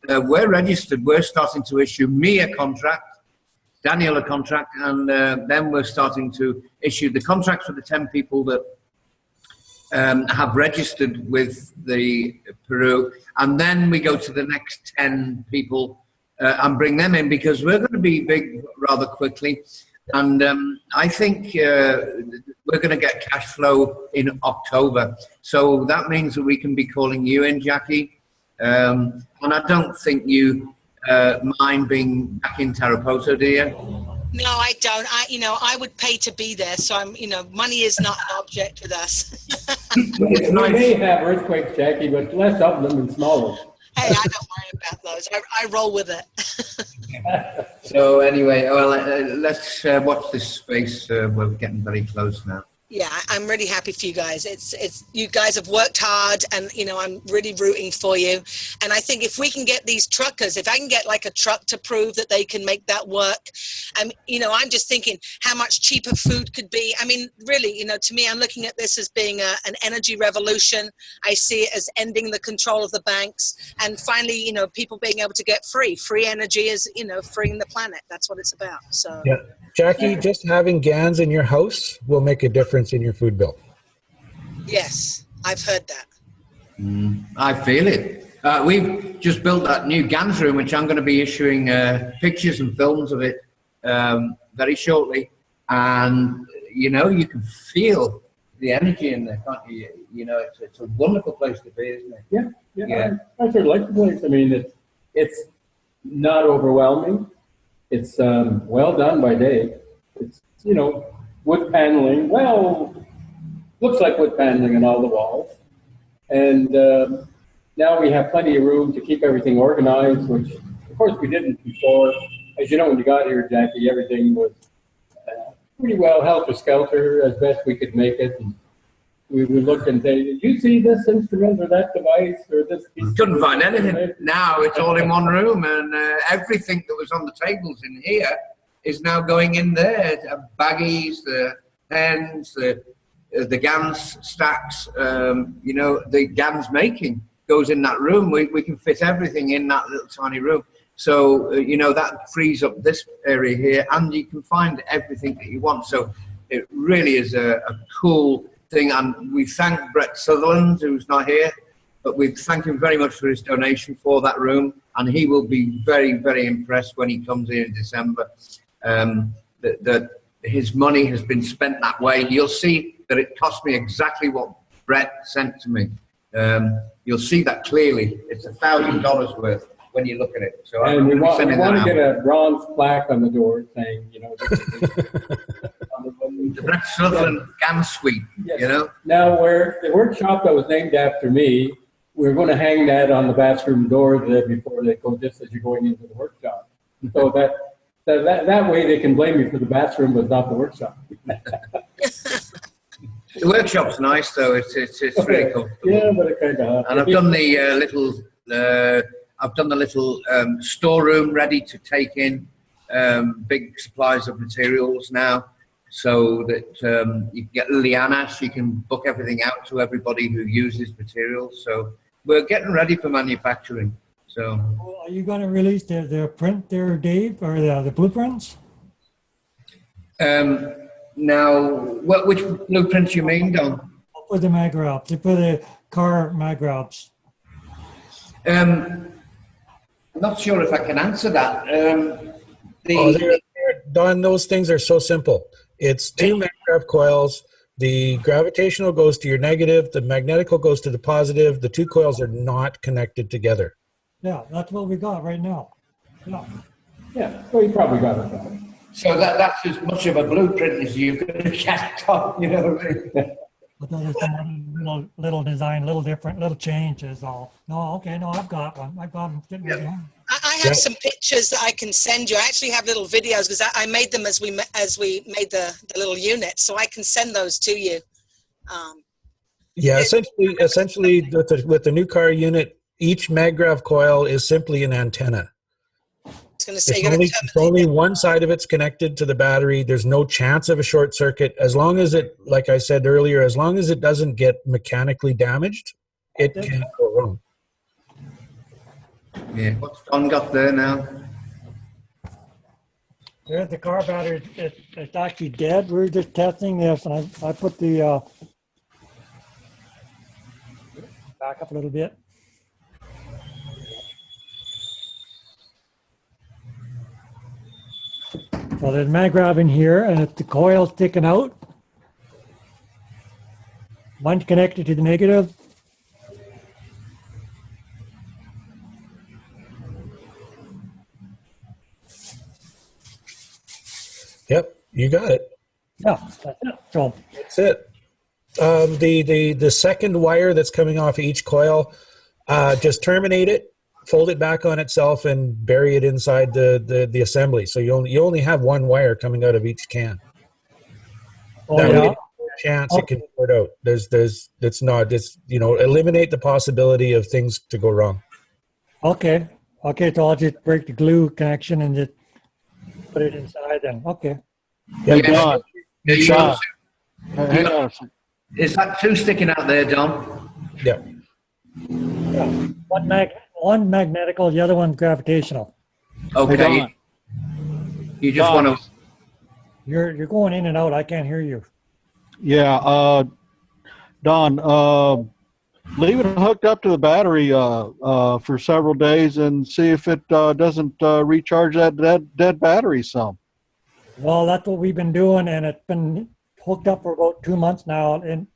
we're registered. We're starting to issue me a contract, Daniel a contract, and then we're starting to issue the contracts for the 10 people that have registered with the Peru, and then we go to the next 10 people and bring them in, because we're going to be big rather quickly. And I think we're going to get cash flow in October. So that means that we can be calling you in, Jackie. And I don't think you mind being back in Tarapoto, do you? No, I don't. I would pay to be there. So money is not an object with us. It's We nice. may have earthquakes, Jackie, but less of them and smaller. Hey, I don't worry about those. I roll with it. So anyway, well, let's watch this space. We're getting very close now. Yeah, I'm really happy for you guys. It's you guys have worked hard, and I'm really rooting for you. And I think if we can get these truckers, if I can get like a truck to prove that they can make that work, I'm just thinking how much cheaper food could be. I mean, really, to me, I'm looking at this as being an energy revolution. I see it as ending the control of the banks, and finally, people being able to get free energy is, freeing the planet. That's what it's about. So Yeah. Jackie, just having GANs in your house will make a difference in your food bill. yes, I've heard that. I feel it. We've just built that new GANS room, which I'm going to be issuing pictures and films of it very shortly. And, you can feel the energy in there, can't you? It's a wonderful place to be, isn't it? Yeah. I sort of like the place. I mean, it's not overwhelming. It's well done by Dave. It's, wood paneling. Well, looks like wood paneling on all the walls. And now we have plenty of room to keep everything organized, which, of course, we didn't before. As you know, when you got here, Jackie, everything was pretty well helter-skelter as best we could make it. And we would look and say, did you see this instrument or that device or this piece? Couldn't find anything. Now it's all in one room, and everything that was on the tables in here is now going in there. Baggies, the pens, the GANS stacks, the GANS making goes in that room. We can fit everything in that little tiny room. So, that frees up this area here, and you can find everything that you want. So it really is a cool thing. And we thank Brett Sutherland, who's not here, but we thank him very much for his donation for that room. And he will be very, very impressed when he comes here in December that his money has been spent that way. You'll see that it cost me exactly what Brett sent to me. You'll see that clearly. It's $1,000 worth when you look at it. So and we want to get a bronze plaque on the door saying, the Brett Sutherland GANS suite, Yes. Now, where the workshop that was named after me, we're going to hang that on the bathroom door there before they go, just as you're going into the workshop. So that way they can blame me for the bathroom, but not the workshop. The workshop's nice, though. It's really comfortable. Yeah, but it kind of. And I've done the little storeroom ready to take in big supplies of materials now, so that you can get Liliana. She can book everything out to everybody who uses materials. So we're getting ready for manufacturing. So Are you going to release the print there, Dave, or the blueprints? now, which blueprints you mean, Don? For the mag wraps, for the car mag wraps. I'm not sure if I can answer that. Don, those things are so simple. It's two maggrav coils. The gravitational goes to your negative. The magnetical goes to the positive. The two coils are not connected together. Yeah, that's what we got right now. Yeah. Yeah, well, you probably got it right. So that's as much of a blueprint as you could get, Tom, you know what I mean? But there's some little design, little different, little changes. All. No, okay, no, I've got one. I've got them sitting right behind. I have some pictures that I can send you. I actually have little videos because I made them as we made the little unit, so I can send those to you. Yeah, essentially with the new car unit, each maggrav coil is simply an antenna. It's only one side of it's connected to the battery. There's no chance of a short circuit. As long as it, like I said earlier, as long as it doesn't get mechanically damaged, it can't go wrong. Yeah, what's Don got there now? There's the car battery. It's actually dead. We're just testing this, and I put the back up a little bit. So there's maggrav in here, and if the coil's sticking out, one's connected to the negative. Yep, you got it. Yeah, that's it. So, That's it. The second wire that's coming off each coil, just terminate it, fold it back on itself, and bury it inside the assembly. So you only have one wire coming out of each can. oh That way, yeah, there's no chance it can port out. Eliminate the possibility of things to go wrong. okay. So I'll just break the glue connection and just put it inside then. Okay. Hey, Yeah. Don. Yeah, you Don. also- Hang on a second. Is that two sticking out there, Don? Yeah. One magnetical, the other one gravitational. Hey, Okay. Don. You just Don. want to. You're going in and out. I can't hear you. Yeah, Don, leave it hooked up to the battery for several days and see if it doesn't recharge that dead battery some. Well, that's what we've been doing, and it's been hooked up for about 2 months now. And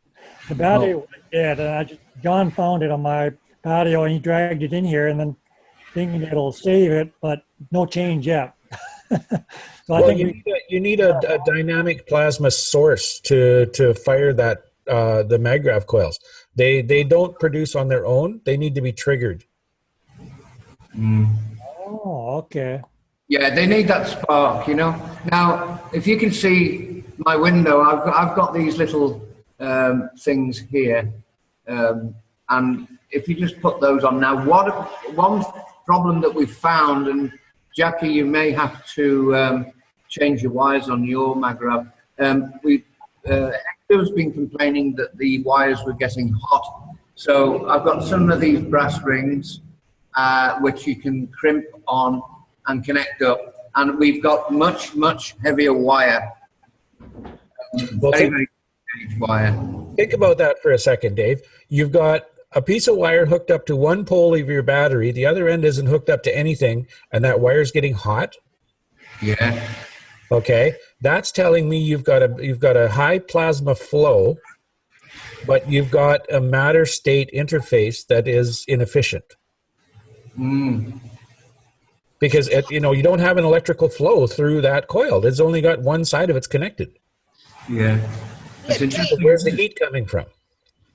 the battery was dead, and John found it on my patio, and he dragged it in here, and then thinking it'll save it, but no change yet. So I think you need a dynamic plasma source to fire that the maggrav coils. They don't produce on their own. They need to be triggered. Oh, okay. Yeah, they need that spark, you know. Now, if you can see my window, I've got these little things here, and if you just put those on now, one problem that we've found, and Jackie, you may have to change your wires on your maggrav. Hector's been complaining that the wires were getting hot, so I've got some of these brass rings which you can crimp on and connect up, and we've got much heavier wire. Very huge wire. Think about that for a second, Dave. You've got a piece of wire hooked up to one pole of your battery. The other end isn't hooked up to anything, and that wire's getting hot. Yeah. Okay, that's telling me you've got a high plasma flow, but you've got a matter state interface that is inefficient. Because you don't have an electrical flow through that coil. It's only got one side of it's connected. Yeah. Yeah, So where's the heat coming from?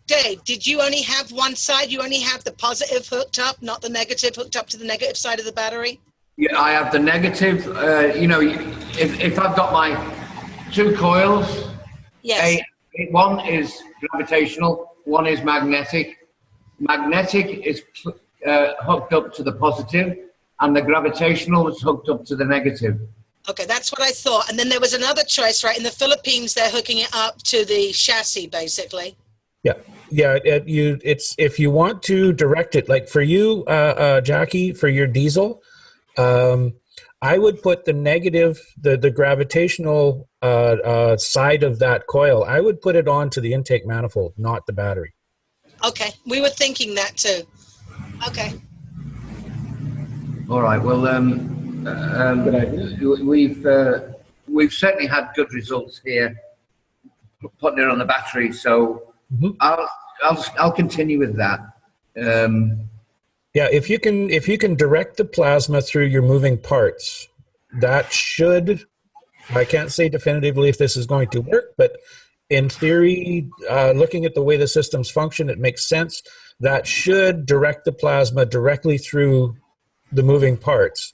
Dave, did you only have one side? You only have the positive hooked up, not the negative hooked up to the negative side of the battery? Yeah, I have the negative. If I've got my two coils, Yes. one is gravitational, one is magnetic. Magnetic is hooked up to the positive, and the gravitational is hooked up to the negative. Okay, that's what I thought. And then there was another choice, right? In the Philippines, they're hooking it up to the chassis, basically. Yeah. It's if you want to direct it, like for you, Jackie, for your diesel, I would put the negative, the gravitational side of that coil. I would put it onto the intake manifold, not the battery. Okay, we were thinking that too. Okay. All right. Well, Good idea. we've certainly had good results here, putting it on the battery. So I'll continue with that. Yeah, if you can direct the plasma through your moving parts, that should, I can't say definitively if this is going to work, but in theory, looking at the way the systems function, it makes sense. That should direct the plasma directly through the moving parts,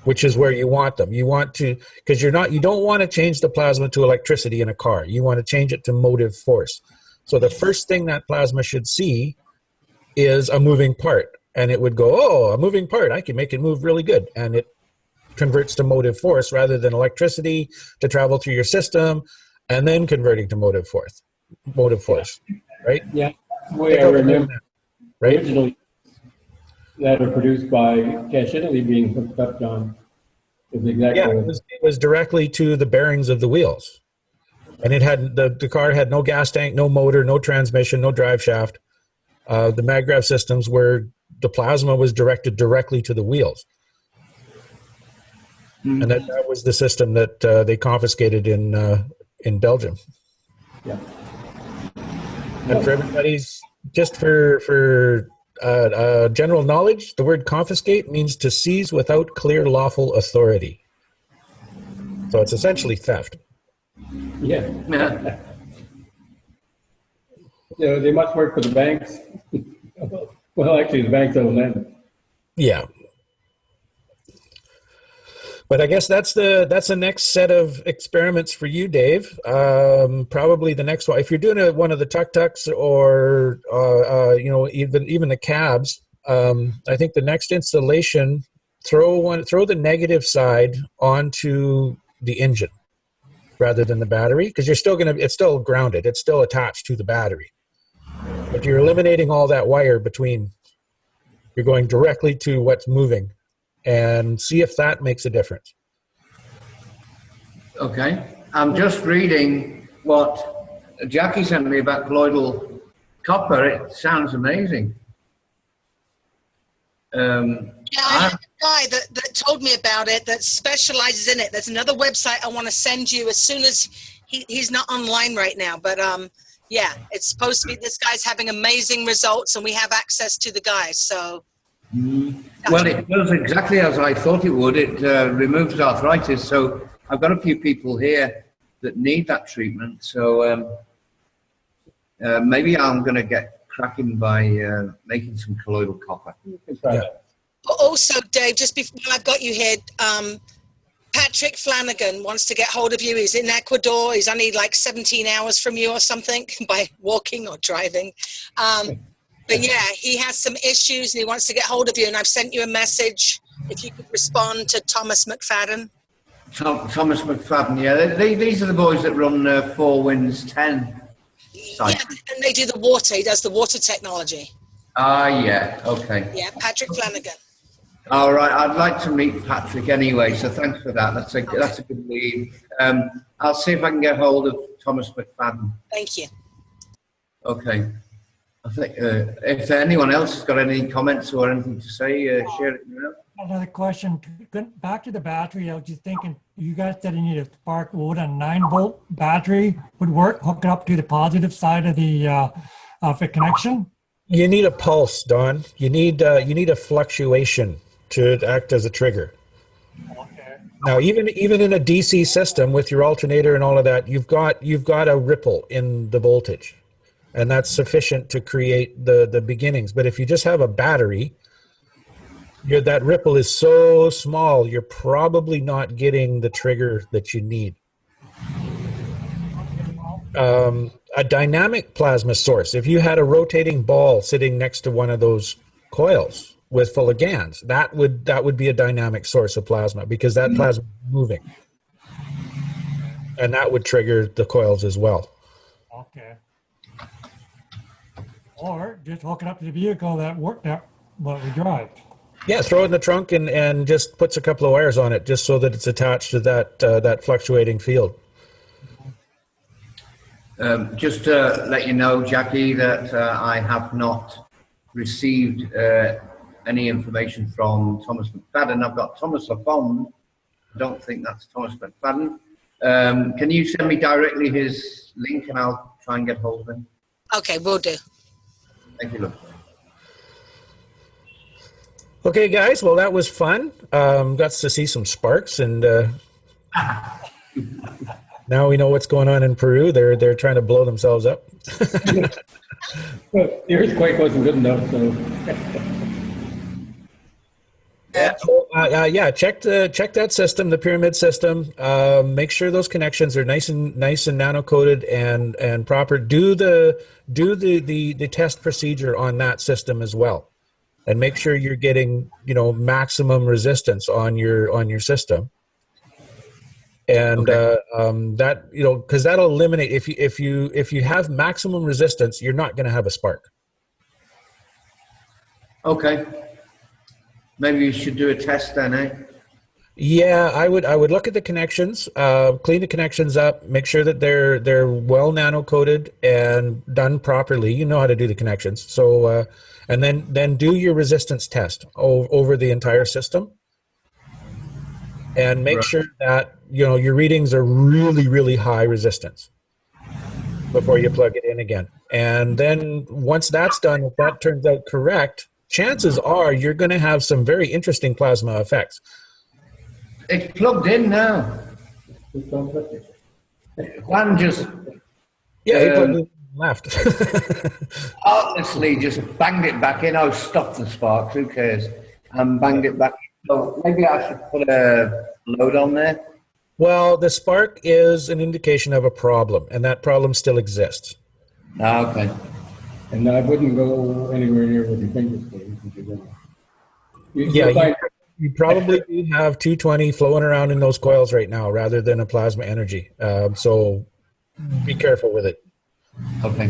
which is where you want them. You want to, because you don't want to change the plasma to electricity in a car. You want to change it to motive force. So the first thing that plasma should see is a moving part. And it would go, oh, a moving part, I can make it move really good. And it converts to motive force rather than electricity to travel through your system and then converting to motive force, right? Yeah, that's the way I remember right? originally that are produced by Cash Italy being hooked up, John. Is exactly Yeah, it was directly to the bearings of the wheels. And it had the car had no gas tank, no motor, no transmission, no drive shaft. The maggrav systems were the plasma was directed directly to the wheels. And that was the system that they confiscated in Belgium. Yeah. And for everybody's, just for general knowledge, the word confiscate means to seize without clear lawful authority. So it's essentially theft. Yeah. Yeah. They must work for the banks. Well, actually, the banks own them. Yeah. But I guess that's the next set of experiments for you, Dave. Probably the next one. If you're doing one of the tuk-tuks or even the cabs, I think the next installation, throw the negative side onto the engine rather than the battery, because it's still grounded. It's still attached to the battery. But you're eliminating all that wire between. You're going directly to what's moving, and see if that makes a difference. Okay. I'm just reading what Jackie sent me about colloidal copper. It sounds amazing. Yeah, I had a guy that told me about it that specializes in it. There's another website I want to send you as soon as he's not online right now. But yeah, it's supposed to be, this guy's having amazing results and we have access to the guys. So. Well, it does exactly as I thought it would. It removes arthritis. So I've got a few people here that need that treatment. So maybe I'm going to get cracking by making some colloidal copper. Yeah. Also, Dave, just before I've got you here, Patrick Flanagan wants to get hold of you. He's in Ecuador. He's only like 17 hours from you or something by walking or driving. But yeah, he has some issues and he wants to get hold of you. And I've sent you a message. If you could respond to Thomas McFadden. Thomas McFadden, yeah. These are the boys that run 4 Winds 10 site. Yeah, and they do the water. He does the water technology. Yeah, okay. Yeah, Patrick Flanagan. All right, I'd like to meet Patrick anyway, so thanks for that. That's a good lead. I'll see if I can get hold of Thomas McFadden. Thank you. Okay. I think if anyone else has got any comments or anything to say, share it. Another question. Back to the battery, I was just thinking, you guys said you need a spark. Would a 9-volt battery would work? Hook it up to the positive side of the connection? You need a pulse, Don. You need a fluctuation to act as a trigger. Okay. Now, even in a DC system with your alternator and all of that, you've got a ripple in the voltage, and that's sufficient to create the beginnings. But if you just have a battery, that ripple is so small, you're probably not getting the trigger that you need. A dynamic plasma source, if you had a rotating ball sitting next to one of those coils with full of GANs, that would be a dynamic source of plasma, because that plasma is moving. And that would trigger the coils as well. Okay. Or just hook it up to the vehicle that what we drive. Yeah, throw it in the trunk and just puts a couple of wires on it just so that it's attached to that fluctuating field. Just to let you know, Jackie, that I have not received any information from Thomas McFadden. I've got Thomas Lafond. I don't think that's Thomas McFadden. Can you send me directly his link and I'll try and get hold of him? Okay, will do. Thank you, look. Okay, guys. Well, that was fun. Got to see some sparks, and now we know what's going on in Peru. They're trying to blow themselves up. Well, the earthquake wasn't good enough, so. Yeah, check that system, the pyramid system. Make sure those connections are nice and nano coated and proper. Do the test procedure on that system as well, and make sure you're getting maximum resistance on your system. And okay. That because that'll eliminate if you have maximum resistance, you're not going to have a spark. Okay. Maybe you should do a test then, eh? Yeah, I would look at the connections, clean the connections up, make sure that they're well nano coated and done properly. You know how to do the connections. So and then do your resistance test over the entire system, and make sure that your readings are really, really high resistance before you plug it in again. And then once that's done, if that turns out correct, chances are you're going to have some very interesting plasma effects. It's plugged in now. Just don't touch it. Juan just Yeah, he Um, probably left. artlessly just banged it back in. Oh, stop the sparks, who cares? And banged it back in. So maybe I should put a load on there. Well, the spark is an indication of a problem, and that problem still exists. Ah, okay. And I wouldn't go anywhere near with your fingers, please, if you're gonna. You'll Yeah, find- you probably do have 220 flowing around in those coils right now rather than a plasma energy. So be careful with it. Okay.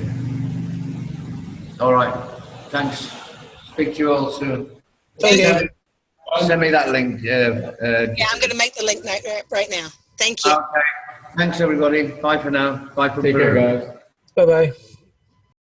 All right. Thanks. Speak to you all soon. Thank Okay. you. Send me that link. Yeah, I'm going to make the link right now. Thank you. Okay. Thanks, everybody. Bye for now. Bye for Take care, Peru. guys. Bye-bye.